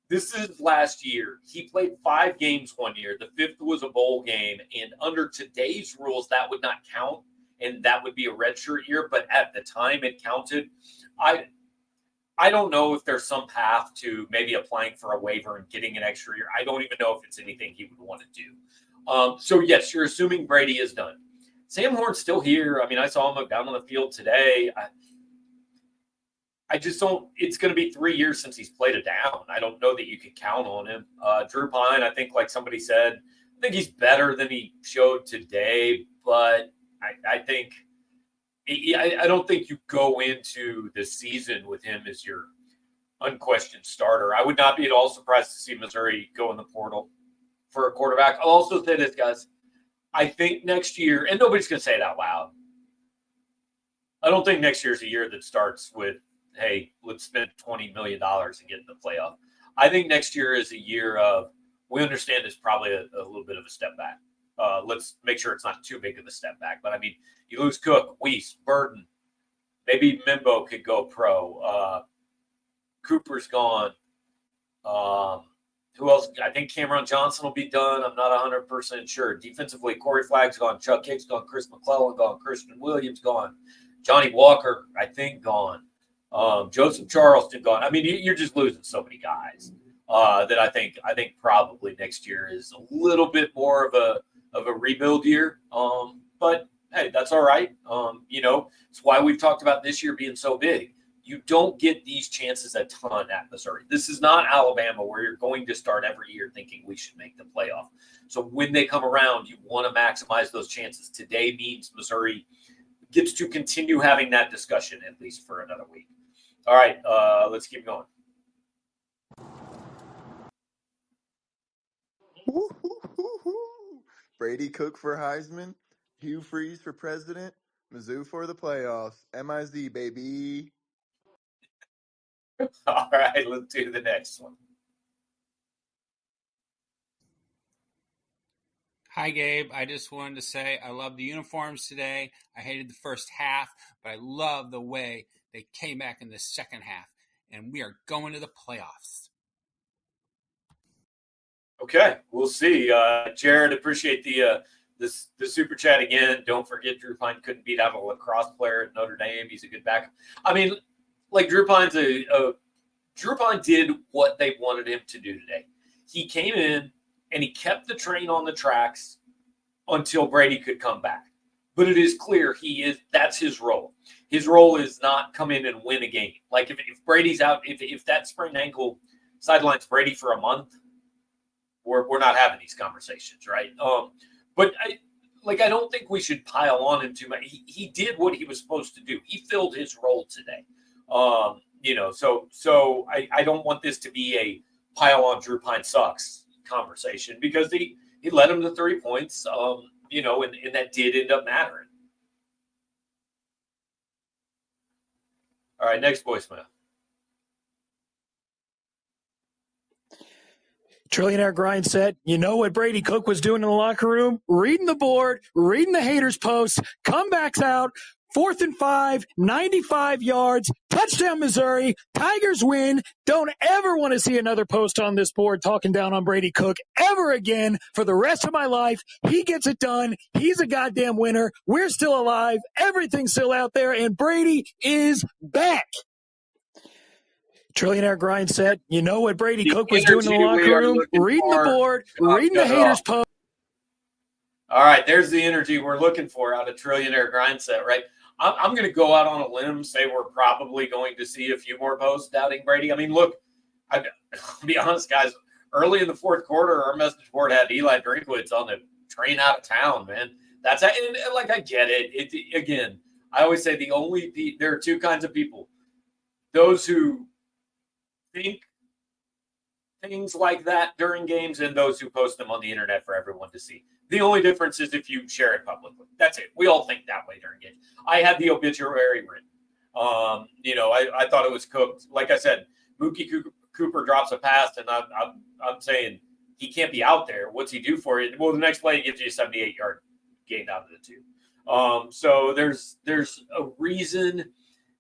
this is last year. He played 5 games one year. The 5th was a bowl game, and under today's rules, that would not count, and that would be a redshirt year, but at the time it counted. I don't know if there's some path to maybe applying for a waiver and getting an extra year. I don't even know if it's anything he would want to do. So, yes, you're assuming Brady is done. Sam Horn's still here. I mean, I saw him down on the field today. I just don't – it's going to be 3 years since he's played a down. I don't know that you could count on him. Drew Pine, I think, like somebody said, I think he's better than he showed today, but I think – I don't think you go into the season with him as your unquestioned starter. I would not be at all surprised to see Missouri go in the portal for a quarterback. I'll also say this, guys. I think next year, and nobody's going to say it out loud, I don't think next year's a year that starts with, hey, let's spend $20 million and get in the playoff. I think next year is a year of, we understand it's probably a little bit of a step back. Let's make sure it's not too big of a step back. But, I mean, you lose Cook, Weiss, Burden. Maybe Mimbo could go pro. Cooper's gone. Who else? I think Cameron Johnson will be done. I'm not 100% sure. Defensively, Corey Flagg's gone. Chuck Hicks gone. Chris McClellan gone. Christian Williams gone. Johnny Walker, I think, gone. Joseph Charleston gone. I mean, you're just losing so many guys that I think probably next year is a little bit more of a rebuild year. But hey, that's all right. It's why we've talked about this year being so big. You don't get these chances a ton at Missouri. This is not Alabama where you're going to start every year thinking we should make the playoff. So when they come around, you want to maximize those chances. Today means Missouri gets to continue having that discussion at least for another week. All right, let's keep going. Brady Cook for Heisman, Hugh Freeze for president, Mizzou for the playoffs. MIZ, baby. All right, let's do the next one. Hi, Gabe. I just wanted to say I love the uniforms today. I hated the first half, but I love the way they came back in the second half, and we are going to the playoffs. Okay, we'll see. Jarod, appreciate the super chat again. Don't forget Drew Pine couldn't beat out a lacrosse player at Notre Dame. He's a good backup. I mean, like Drew Pine's Drew Pine did what they wanted him to do today. He came in and he kept the train on the tracks until Brady could come back. But it is clear that's his role. His role is not come in and win a game. Like if Brady's out, if that sprained ankle sidelines Brady for a month, we're not having these conversations, right? But I don't think we should pile on him too much. He did what he was supposed to do. He filled his role today. So I don't want this to be a pile on Drew Pine sucks conversation because he led him to 3 points, and that did end up mattering. All right, next voicemail. Trillionaire grind set. You know what Brady Cook was doing in the locker room? Reading the board, reading the haters' posts, comebacks out, 4th and 5, 95 yards, touchdown Missouri, Tigers win. Don't ever want to see another post on this board talking down on Brady Cook ever again for the rest of my life. He gets it done. He's a goddamn winner. We're still alive. Everything's still out there, and Brady is back. Trillionaire grind set. You know what Brady Cook was doing in the locker room? Reading the board, reading the haters' post. All right, there's the energy we're looking for out of Trillionaire grind set, right? I'm going to go out on a limb, say we're probably going to see a few more posts doubting Brady. I mean, look, I'll be honest, guys. Early in the fourth quarter, our message board had Eli Drinkwitz on the train out of town, man. That's and I get it. Again, I always say there are two kinds of people: those who think things like that during games and those who post them on the internet for everyone to see. The only difference is if you share it publicly. That's it. We all think that way during games. I had the obituary written. I thought it was cooked. Like I said, Mookie Cooper drops a pass, and I'm saying he can't be out there. What's he do for you? Well, the next play he gives you a 78-yard gain out of the 2. So there's a reason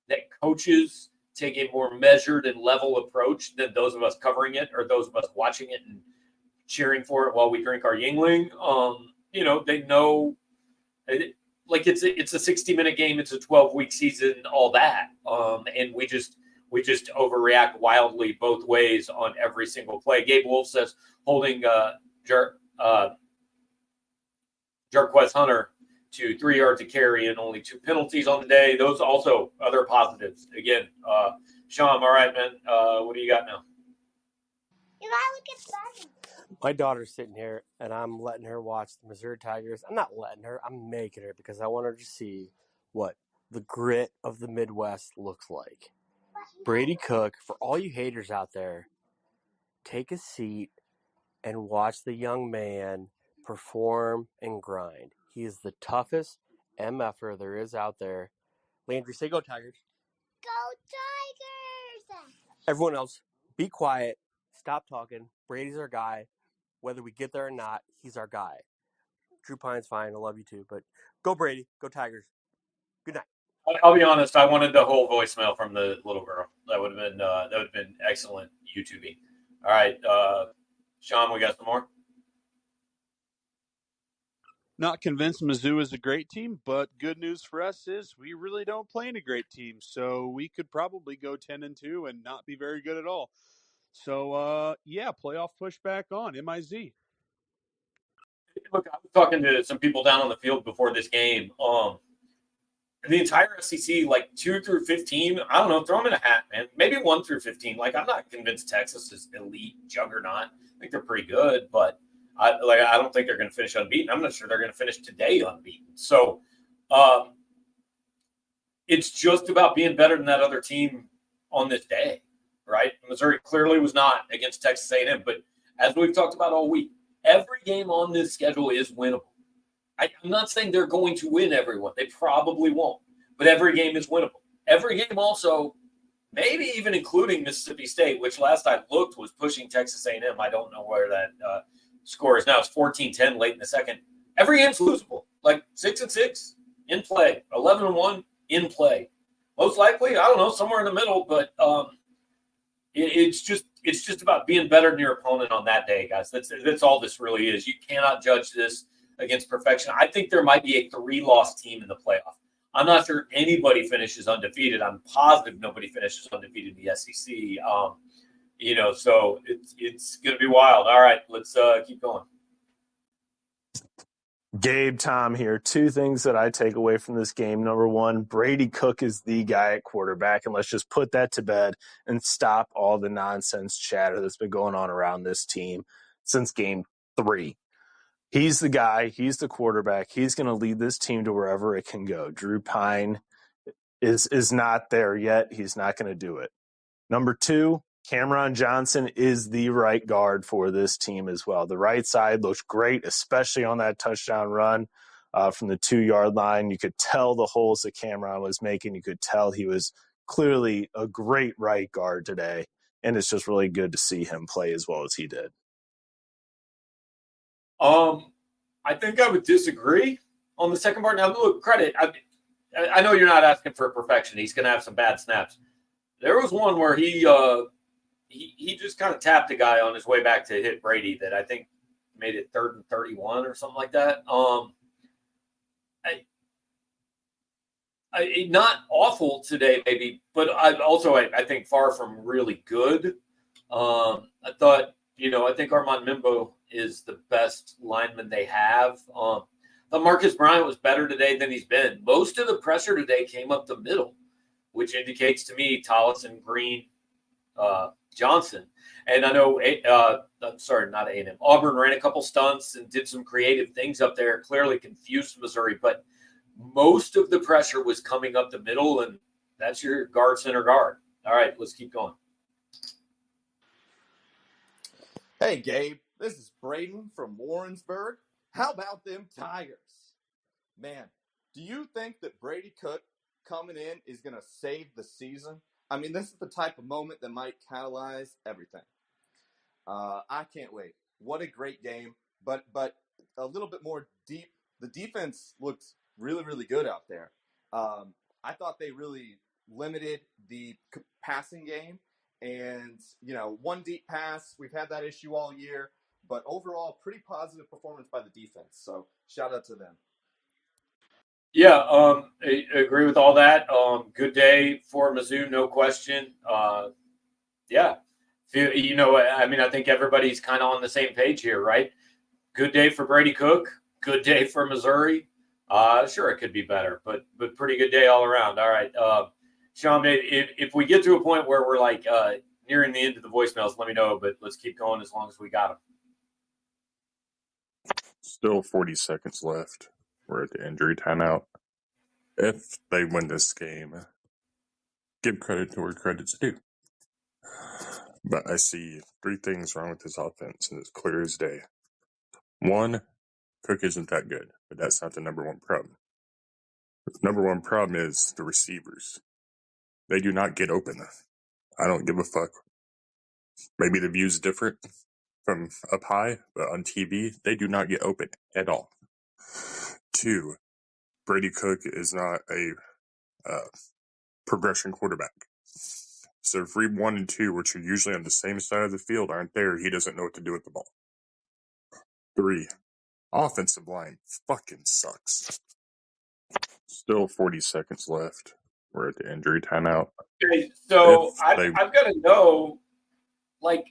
that coaches take a more measured and level approach than those of us covering it or those of us watching it and cheering for it while we drink our Yuengling. They know like it's a 60-minute game. It's a 12-week season, all that. And we just overreact wildly both ways on every single play. Gabe Wolf says holding Jarquez Hunter to 3 yards of carry and only 2 penalties on the day. Those also other positives. Again, Sean, all right, man. What do you got now? You gotta look at that. My daughter's sitting here, and I'm letting her watch the Missouri Tigers. I'm not letting her. I'm making her because I want her to see what the grit of the Midwest looks like. Brady Cook, for all you haters out there, take a seat and watch the young man perform and grind. He is the toughest MFer there is out there. Landry, say go Tigers. Go Tigers! Everyone else, be quiet. Stop talking. Brady's our guy. Whether we get there or not, he's our guy. Drew Pine's fine. I love you too. But go Brady. Go Tigers. Good night. I'll be honest. I wanted the whole voicemail from the little girl. That would have been excellent YouTubing. All right, Sean, we got some more. Not convinced Mizzou is a great team, but good news for us is we really don't play any great teams, so we could probably go 10-2 and not be very good at all. So, playoff push back on MIZ. Look, I was talking to some people down on the field before this game. The entire SEC, like 2 through 15, I don't know, throw them in a hat, man. Maybe 1 through 15. Like, I'm not convinced Texas is elite juggernaut. I think they're pretty good, but I don't think they're going to finish unbeaten. I'm not sure they're going to finish today unbeaten. So, it's just about being better than that other team on this day, right? Missouri clearly was not against Texas A&M, but as we've talked about all week, every game on this schedule is winnable. I'm not saying they're going to win everyone. They probably won't. But every game is winnable. Every game also, maybe even including Mississippi State, which last I looked was pushing Texas A&M. I don't know where that score is now. It's 14-10 late in the second. Every game's losable. Like 6-6 in play, 11-1 in play. Most likely, I don't know, somewhere in the middle. But it's just about being better than your opponent on that day, guys. That's all this really is. You cannot judge this against perfection. I think there might be a 3-loss team in the playoff. I'm not sure anybody finishes undefeated. I'm positive nobody finishes undefeated in the SEC. So it's going to be wild. All right, let's keep going. Gabe, Tom here. 2 things that I take away from this game. Number 1, Brady Cook is the guy at quarterback, and let's just put that to bed and stop all the nonsense chatter that's been going on around this team since game 3. He's the guy. He's the quarterback. He's going to lead this team to wherever it can go. Drew Pine is not there yet. He's not going to do it. Number 2, Cameron Johnson is the right guard for this team as well. The right side looks great, especially on that touchdown run from the 2-yard line. You could tell the holes that Cameron was making. You could tell he was clearly a great right guard today, and it's just really good to see him play as well as he did. I think I would disagree on the second part. Now, look, credit. I know you're not asking for perfection. He's going to have some bad snaps. There was one where he just kind of tapped a guy on his way back to hit Brady that I think made it 3rd and 31 or something like that. Not awful today, maybe, but I think far from really good. I think Armand Mimbo is the best lineman they have. The Marcus Bryant was better today than he's been. Most of the pressure today came up the middle, which indicates to me Tollison, Green, Johnson. And I know, not A&M. Auburn ran a couple stunts and did some creative things up there, clearly confused Missouri. But most of the pressure was coming up the middle, and that's your guard, center guard. All right, let's keep going. Hey, Gabe, this is Braden from Warrensburg. How about them Tigers? Man, do you think that Brady Cook coming in is going to save the season? I mean, this is the type of moment that might catalyze everything. I can't wait. What a great game, but a little bit more deep. The defense looked really, really good out there. I thought they really limited the passing game. And, one deep pass, we've had that issue all year. But overall, pretty positive performance by the defense. So shout out to them. Yeah, I agree with all that. Good day for Mizzou, no question. I think everybody's kind of on the same page here, right? Good day for Brady Cook. Good day for Missouri. Sure, it could be better, but pretty good day all around. All right, Sean, if we get to a point where we're nearing the end of the voicemails, let me know. But let's keep going as long as we got them. Still 40 seconds left. We're at the injury timeout. If they win this game, give credit to where credit's due. But I see 3 things wrong with this offense, and it's clear as day. 1, Cook isn't that good, but that's not the number 1 problem. The number one problem is the receivers. They do not get open. I don't give a fuck. Maybe the view's different from up high, but on TV, they do not get open at all. 2, Brady Cook is not a progression quarterback. So if read 1 and 2, which are usually on the same side of the field, aren't there, he doesn't know what to do with the ball. 3, offensive line fucking sucks. Still 40 seconds left. We're at the injury timeout. Okay, so If they- I've got to know, like,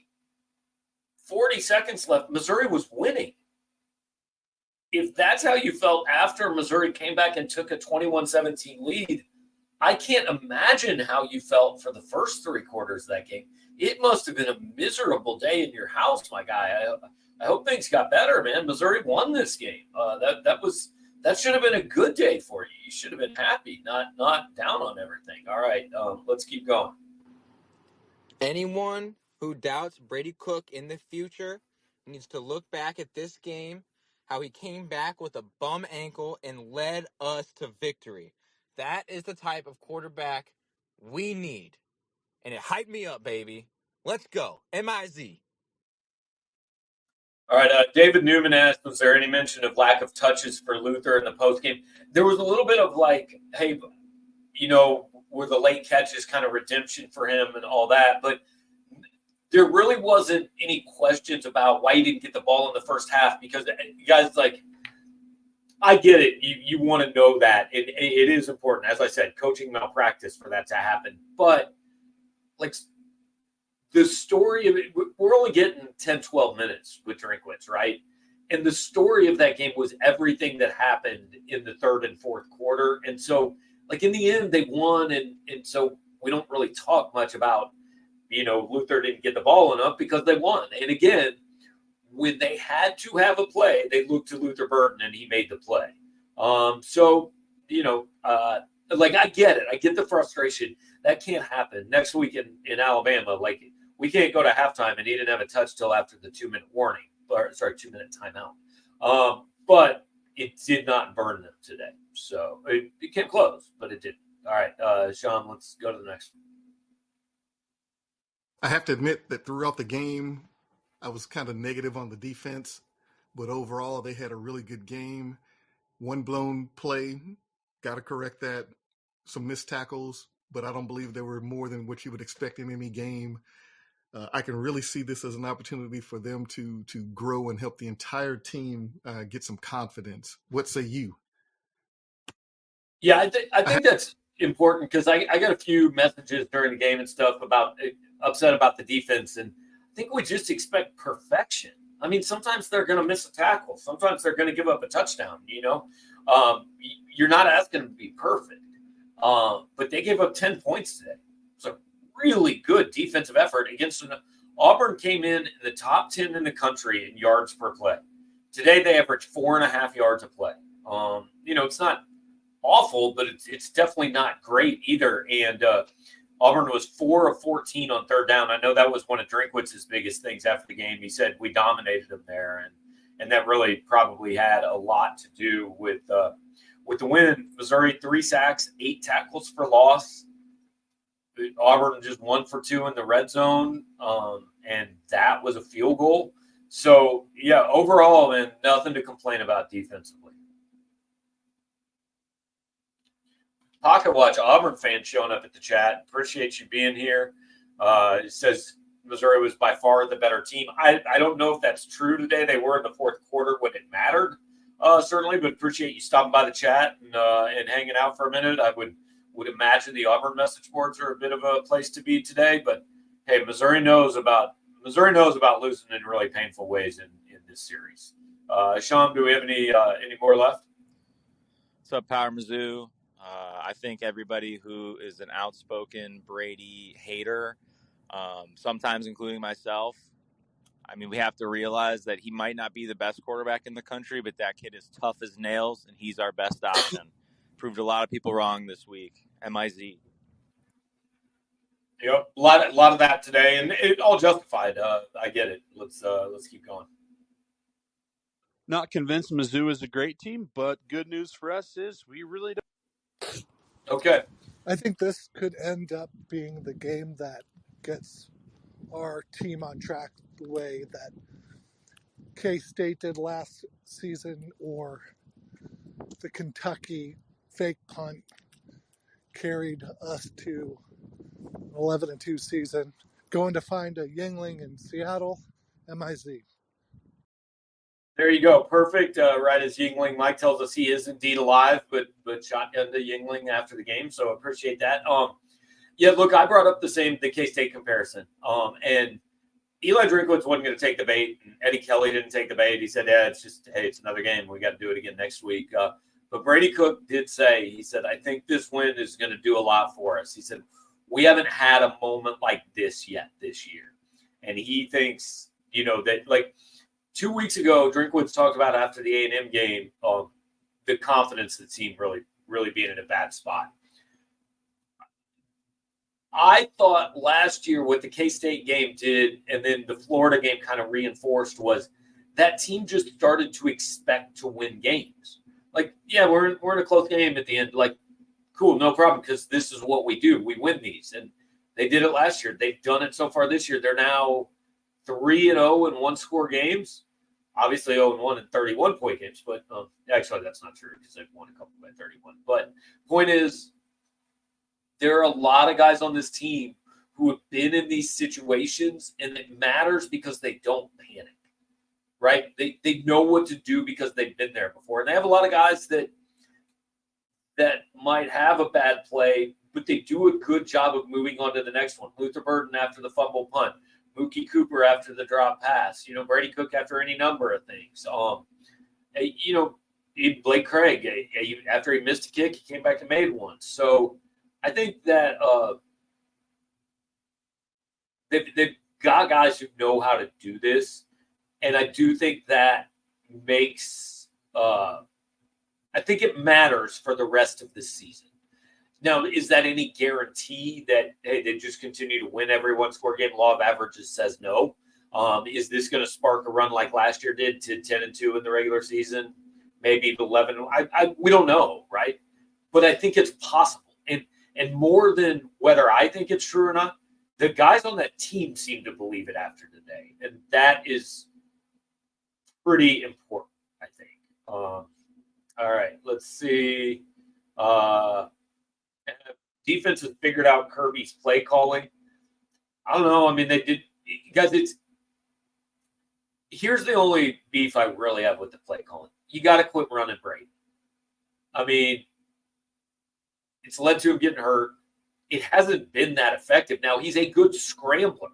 40 seconds left. Missouri was winning. If that's how you felt after Missouri came back and took a 21-17 lead, I can't imagine how you felt for the first 3 quarters of that game. It must have been a miserable day in your house, my guy. I hope things got better, man. Missouri won this game. That should have been a good day for you. You should have been happy, not down on everything. All right, let's keep going. Anyone who doubts Brady Cook in the future needs to look back at this game, how he came back with a bum ankle and led us to victory. That is the type of quarterback we need. And it hyped me up, baby. Let's go. M-I-Z. All right, David Newman asked, was there any mention of lack of touches for Luther in the postgame? There was a little bit of like, hey, were the late catches kind of redemption for him and all that, but there really wasn't any questions about why he didn't get the ball in the first half, because you guys, like, I get it. You want to know that. It is important. As I said, coaching malpractice for that to happen. But, like, the story of it, we're only getting 10, 12 minutes with Drinkwitz, right? And the story of that game was everything that happened in the third and fourth quarter. And so, like, in the end, they won. And so we don't really talk much about, Luther didn't get the ball enough because they won. And again, when they had to have a play, they looked to Luther Burden and he made the play. Like, I get it. I get the frustration. That can't happen. Next week in Alabama, like, we can't go to halftime and he didn't have a touch till after the 2-minute warning. 2-minute timeout. But it did not burn them today. So it came close, but it didn't. All right, Sean, let's go to the next one. I have to admit that throughout the game, I was kind of negative on the defense, but overall they had a really good game. One blown play, got to correct that. Some missed tackles, but I don't believe they were more than what you would expect in any game. I can really see this as an opportunity for them to grow and help the entire team get some confidence. What say you? Yeah, I think that's important because I got a few messages during the game and stuff about upset about the defense, and I think we just expect perfection. I mean, sometimes they're going to miss a tackle. Sometimes they're going to give up a touchdown, You're not asking them to be perfect, but they gave up 10 points today. It's a really good defensive effort against Auburn came in the top 10 in the country in yards per play. Today, they averaged 4.5 yards a play. It's not awful, but it's definitely not great either. And Auburn was 4 of 14 on third down. I know that was one of Drinkwitz's biggest things after the game. He said we dominated them there, and that really probably had a lot to do with the win. Missouri 3 sacks, 8 tackles for loss. Auburn just 1 for 2 in the red zone, and that was a field goal. So yeah, overall, man, nothing to complain about defensively. Pocket Watch Auburn fan showing up at the chat. Appreciate you being here. It says Missouri was by far the better team. I don't know if that's true today. They were in the fourth quarter when it mattered, certainly, but appreciate you stopping by the chat and hanging out for a minute. I would imagine the Auburn message boards are a bit of a place to be today, but hey, Missouri knows about losing in really painful ways in this series. Sean, do we have any more left? What's up, Power Mizzou? I think everybody who is an outspoken Brady hater, sometimes including myself, I mean, we have to realize that he might not be the best quarterback in the country, but that kid is tough as nails, and he's our best option. Proved a lot of people wrong this week. M-I-Z. Yep, a lot of that today, and it all justified. I get it. Let's keep going. Not convinced Mizzou is a great team, but good news for us is we really don't. Okay. I think this could end up being the game that gets our team on track the way that K-State did last season, or the Kentucky fake punt carried us to 11-2 season. Going to find a Yuengling in Seattle, MIZ. There you go. Perfect. Right as Yuengling, Mike tells us he is indeed alive, but shotgun to Yuengling after the game. So appreciate that. Yeah, look, I brought up the K-State comparison. And Eli Drinkwitz wasn't going to take the bait. And Eddie Kelly didn't take the bait. He said, yeah, it's another game. We got to do it again next week. But Brady Cook did say, he said, I think this win is going to do a lot for us. He said, we haven't had a moment like this yet this year. And he thinks, that like 2 weeks ago, Drinkwitz talked about after the A&M game, the confidence that seemed really being in a bad spot. I thought last year what the K-State game did, and then the Florida game kind of reinforced, was that team just started to expect to win games. Like, yeah, we're in a close game at the end. Like, cool, no problem, because this is what we do. We win these. And they did it last year. They've done it so far this year. They're now 3-0 in one-score games. Obviously 0-1 in 31-point games. But actually, that's not true because they've won a couple by 31. But point is, there are a lot of guys on this team who have been in these situations, and it matters because they don't panic, right? They know what to do because they've been there before. And they have a lot of guys that might have a bad play, but they do a good job of moving on to the next one. Luther Burden after the fumble punt, Mookie Cooper after the drop pass, Brady Cook after any number of things. Blake Craig, after he missed a kick, he came back and made one. So I think that they've got guys who know how to do this, and I do think that makes I think it matters for the rest of the season. Now, is that any guarantee that they just continue to win every one-score game? Law of averages says no. Is this going to spark a run like last year did to 10-2 in the regular season? Maybe 11. We don't know, right? But I think it's possible. And more than whether I think it's true or not, the guys on that team seem to believe it after today. And that is pretty important, I think. All right, let's see. Defense has figured out Kirby's play calling. I don't know. I mean, they did. Guys, here's the only beef I really have with the play calling. You got to quit running Brady. I mean, it's led to him getting hurt. It hasn't been that effective. Now, he's a good scrambler.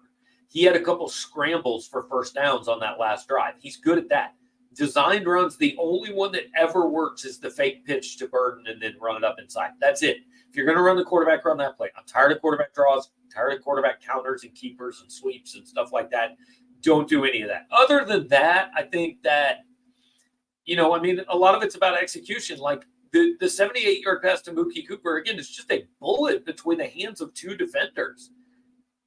He had a couple scrambles for first downs on that last drive. He's good at that. Designed runs, the only one that ever works is the fake pitch to Burden and then run it up inside. That's it. If you're going to run the quarterback, run that play. I'm tired of quarterback draws, tired of quarterback counters and keepers and sweeps and stuff like that. Don't do any of that. Other than that, I think that, a lot of it's about execution. Like, the 78-yard pass to Mookie Cooper, again, is just a bullet between the hands of two defenders.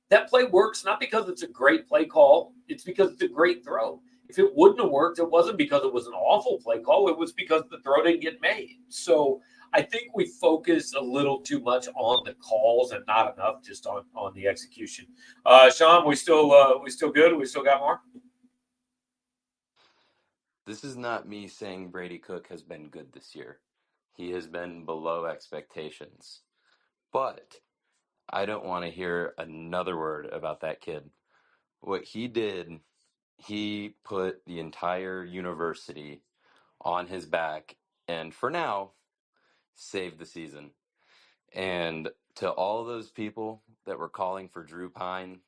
That play works not because it's a great play call. It's because it's a great throw. If it wouldn't have worked, it wasn't because it was an awful play call. It was because the throw didn't get made. So I think we focus a little too much on the calls and not enough just on the execution. Sean, we still good? We still got more? This is not me saying Brady Cook has been good this year. He has been below expectations. But I don't want to hear another word about that kid. What he did, he put the entire university on his back and for now saved the season. And to all those people that were calling for Drew Pine,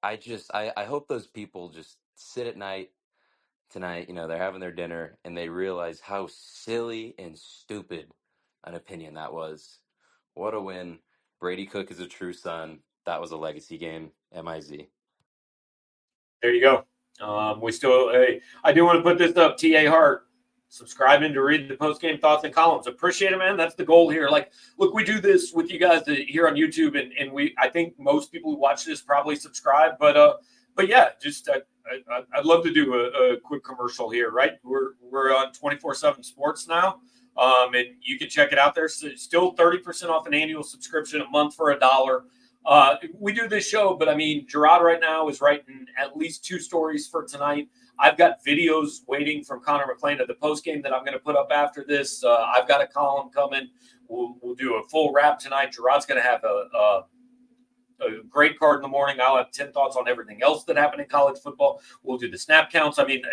I hope those people just sit at night tonight, they're having their dinner and they realize how silly and stupid an opinion that was. What a win. Brady Cook is a true son. That was a legacy game. MIZ. There you go. I do want to put this up. T.A. Hart, subscribing to read the postgame thoughts and columns. Appreciate it, man. That's the goal here. Like, look, we do this with you guys here on YouTube, and I think most people who watch this probably subscribe. But yeah, just I'd love to do a quick commercial here, right? We're on 24/7 Sports now. And you can check it out there. So still 30% off an annual subscription, a month for $1. We do this show, but I mean, Jarod right now is writing at least 2 stories for tonight. I've got videos waiting from Connor McClain of the postgame that I'm going to put up after this. I've got a column coming. We'll do a full wrap tonight. Jarod's going to have a great card in the morning. I'll have 10 thoughts on everything else that happened in college football. We'll do the snap counts. I mean,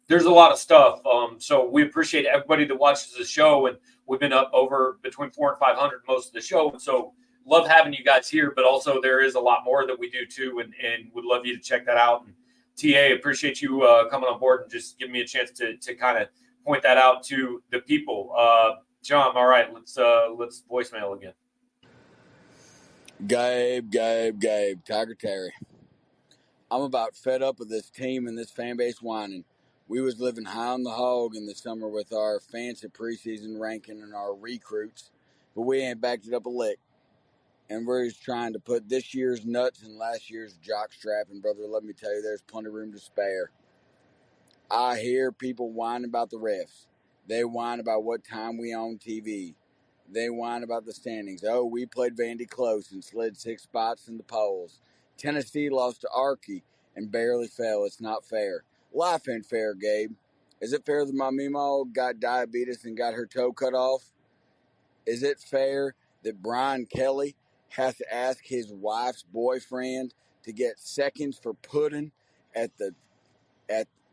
there's a lot of stuff. So we appreciate everybody that watches the show, and we've been up over between 400 and 500 most of the show. And so love having you guys here, but also there is a lot more that we do too, and would love you to check that out. And TA, appreciate you coming on board and just giving me a chance to kind of point that out to the people. John, all right, let's voicemail again. Gabe, Tiger Terry. I'm about fed up with this team and this fan base whining. We was living high on the hog in the summer with our fancy preseason ranking and our recruits, but we ain't backed it up a lick. And we're just trying to put this year's nuts in last year's jockstrap. And brother, let me tell you, there's plenty of room to spare. I hear people whine about the refs. They whine about what time we on TV. They whine about the standings. Oh, we played Vandy close and slid 6 spots in the polls. Tennessee lost to Archie and barely fell. It's not fair. Life ain't fair, Gabe. Is it fair that my Meemaw got diabetes and got her toe cut off? Is it fair that Brian Kelly has to ask his wife's boyfriend to get seconds for pudding at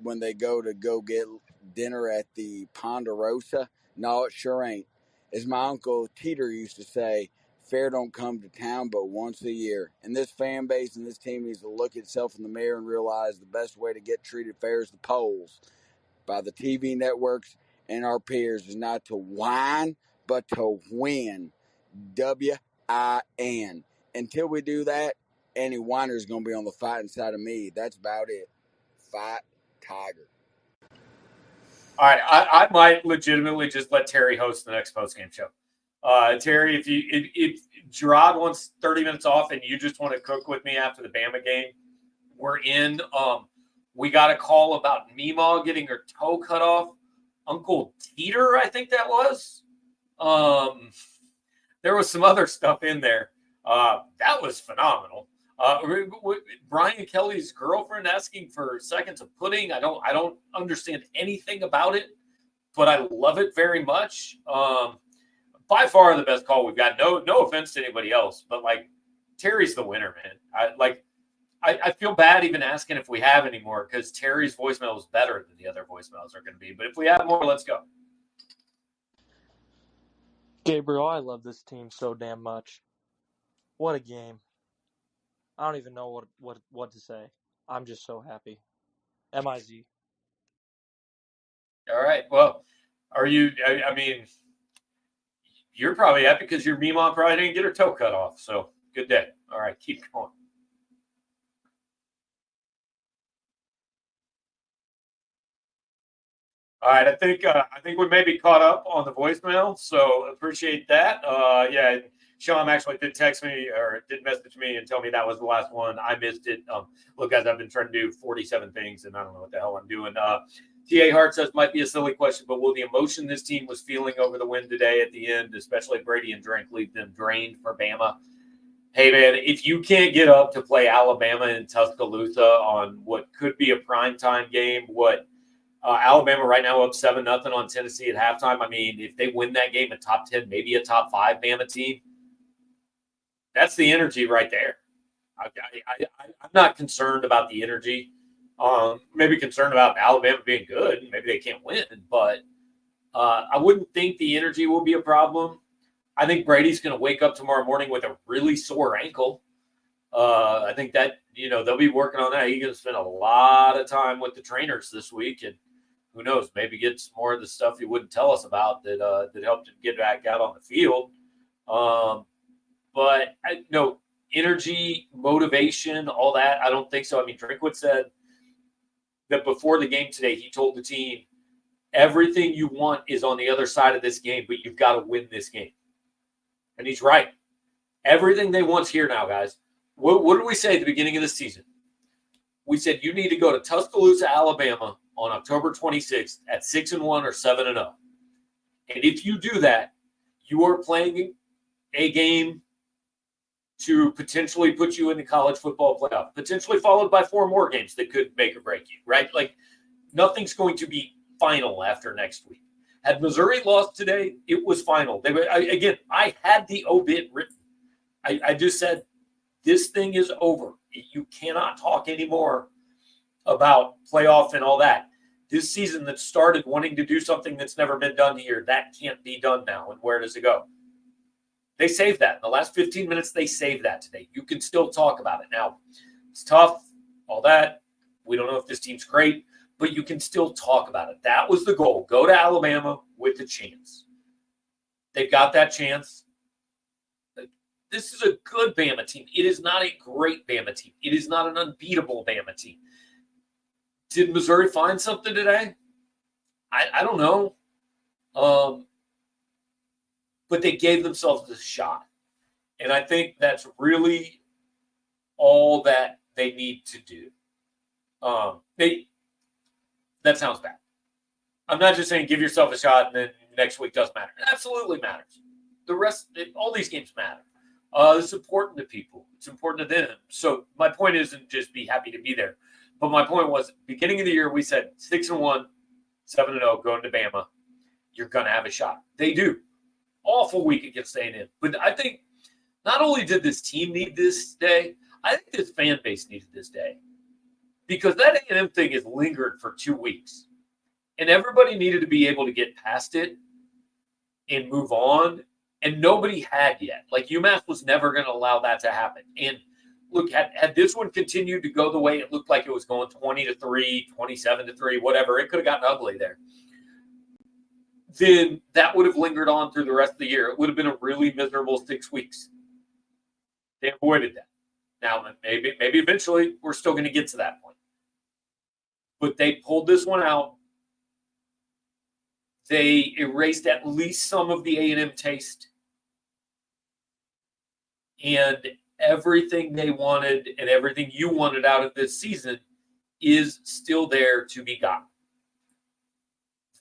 when they go get dinner at the Ponderosa? No, it sure ain't. As my uncle Teeter used to say, fair don't come to town but once a year. And this fan base and this team needs to look itself in the mirror and realize the best way to get treated fair is the polls by the TV networks and our peers is not to whine, but to win. W-I-N. Until we do that, any whiner is going to be on the fighting side of me. That's about it. Fight Tiger. All right, I might legitimately just let Terry host the next postgame show. Terry, if Jarod wants 30 minutes off and you just want to cook with me after the Bama game, we're in. We got a call about Meemaw getting her toe cut off. Uncle Teeter, I think that was. There was some other stuff in there. That was phenomenal. Brian Kelly's girlfriend asking for seconds of pudding. I don't understand anything about it, but I love it very much. By far the best call we've got. No offense to anybody else, but Terry's the winner, man. I feel bad even asking if we have any more because Terry's voicemail is better than the other voicemails are going to be. But if we have more, let's go. Gabriel, I love this team so damn much. What a game. I don't even know what to say. I'm just so happy. MIZ. All right. Well, are you – I mean, you're probably happy because your Meemaw probably didn't get her toe cut off. So, good day. All right. Keep going. All right, I think we may be caught up on the voicemail, so appreciate that. Yeah, Sean actually did text me or did message me and tell me that was the last one. I missed it. Look, guys, I've been trying to do 47 things, and I don't know what the hell I'm doing. T.A. Hart says, might be a silly question, but will the emotion this team was feeling over the win today at the end, especially Brady and Drink, leave them drained for Bama? Hey, man, if you can't get up to play Alabama in Tuscaloosa on what could be a primetime game, Alabama right now up 7-0 on Tennessee at halftime. I mean, if they win that game, a top 10, maybe a top 5 Bama team, that's the energy right there. I'm not concerned about the energy. Maybe concerned about Alabama being good. Maybe they can't win, but I wouldn't think the energy will be a problem. I think Brady's going to wake up tomorrow morning with a really sore ankle. I think that, they'll be working on that. He's going to spend a lot of time with the trainers this week, and who knows, maybe get some more of the stuff he wouldn't tell us about that helped him get back out on the field. But energy, motivation, all that, I don't think so. I mean, Drinkwood said that before the game today, he told the team, everything you want is on the other side of this game, but you've got to win this game. And he's right. Everything they want's here now, guys. What did we say at the beginning of the season? We said you need to go to Tuscaloosa, Alabama on October 26th at 6-1 or 7-0. And if you do that, you are playing a game to potentially put you in the college football playoff, potentially followed by 4 more games that could make or break you, right? Like, nothing's going to be final after next week. Had Missouri lost today, it was final. I had the obit written. I just said, this thing is over. You cannot talk anymore about playoff and all that. This season that started wanting to do something that's never been done here, that can't be done now. And where does it go? They saved that. In the last 15 minutes, they saved that today. You can still talk about it. Now, it's tough, all that. We don't know if this team's great, but you can still talk about it. That was the goal. Go to Alabama with a chance. They've got that chance. This is a good Bama team. It is not a great Bama team. It is not an unbeatable Bama team. Did Missouri find something today? I don't know. But they gave themselves a shot. And I think that's really all that they need to do. That sounds bad. I'm not just saying give yourself a shot and then next week doesn't matter. It absolutely matters. The rest, all these games matter. It's important to people. It's important to them. So my point isn't just be happy to be there. But my point was, beginning of the year, we said 6-1, 7-0, going to Bama. You're going to have a shot. They do. Awful week against A&M. But I think not only did this team need this day, I think this fan base needed this day. Because that A&M thing has lingered for 2 weeks. And everybody needed to be able to get past it and move on. And nobody had yet. Like, UMass was never going to allow that to happen. And look, had this one continued to go the way it looked like it was going, 20-3, 27-3, whatever, it could have gotten ugly there. Then that would have lingered on through the rest of the year. It would have been a really miserable 6 weeks. They avoided that. Now, maybe eventually we're still going to get to that point. But they pulled this one out. They erased at least some of the A&M taste. And everything they wanted and everything you wanted out of this season is still there to be gotten.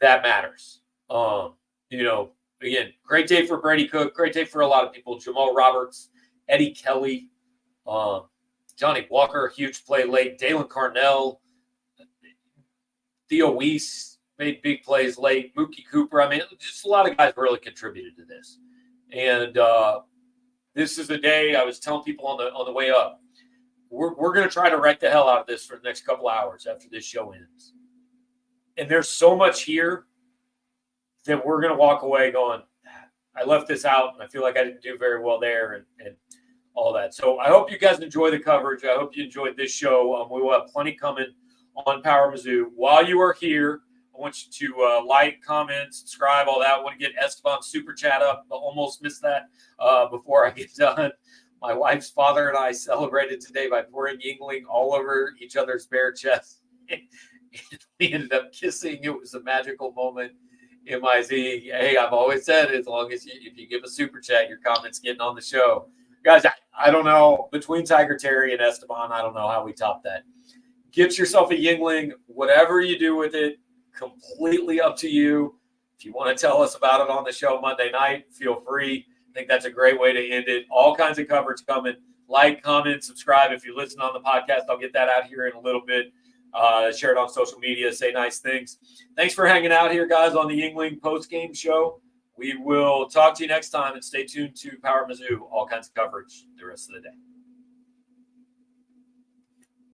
That matters. Again, great day for Brady Cook, great day for a lot of people. Jamal Roberts, Eddie Kelly, Johnny Walker, huge play late. Dalen Carnell, Theo Weiss made big plays late. Mookie Cooper. I mean, just a lot of guys really contributed to this. And this is the day I was telling people on the way up. We're going to try to wreck the hell out of this for the next couple hours after this show ends. And there's so much here that we're going to walk away going, I left this out, and I feel like I didn't do very well there and all that. So I hope you guys enjoy the coverage. I hope you enjoyed this show. We will have plenty coming on Power Mizzou. While you are here, I want you to like, comment, subscribe, all that. I want to get Esteban's super chat up. I almost missed that before I get done. My wife's father and I celebrated today by pouring Yuengling all over each other's bare chests. We ended up kissing. It was a magical moment. MIZ. Hey, I've always said, as long as if you give a super chat, your comment's getting on the show. Guys, I don't know. Between Tiger Terry and Esteban, I don't know how we top that. Get yourself a Yuengling. Whatever you do with it, completely up to you. If you want to tell us about it on the show Monday night, feel free. I think that's a great way to end it. All kinds of coverage coming. Like, comment, subscribe. If you listen on the podcast, I'll get that out here in a little bit. Share it on social media. Say nice things. Thanks for hanging out here, guys, on the Yuengling post-game show. We will talk to you next time, and stay tuned to Power Mizzou. All kinds of coverage the rest of the day.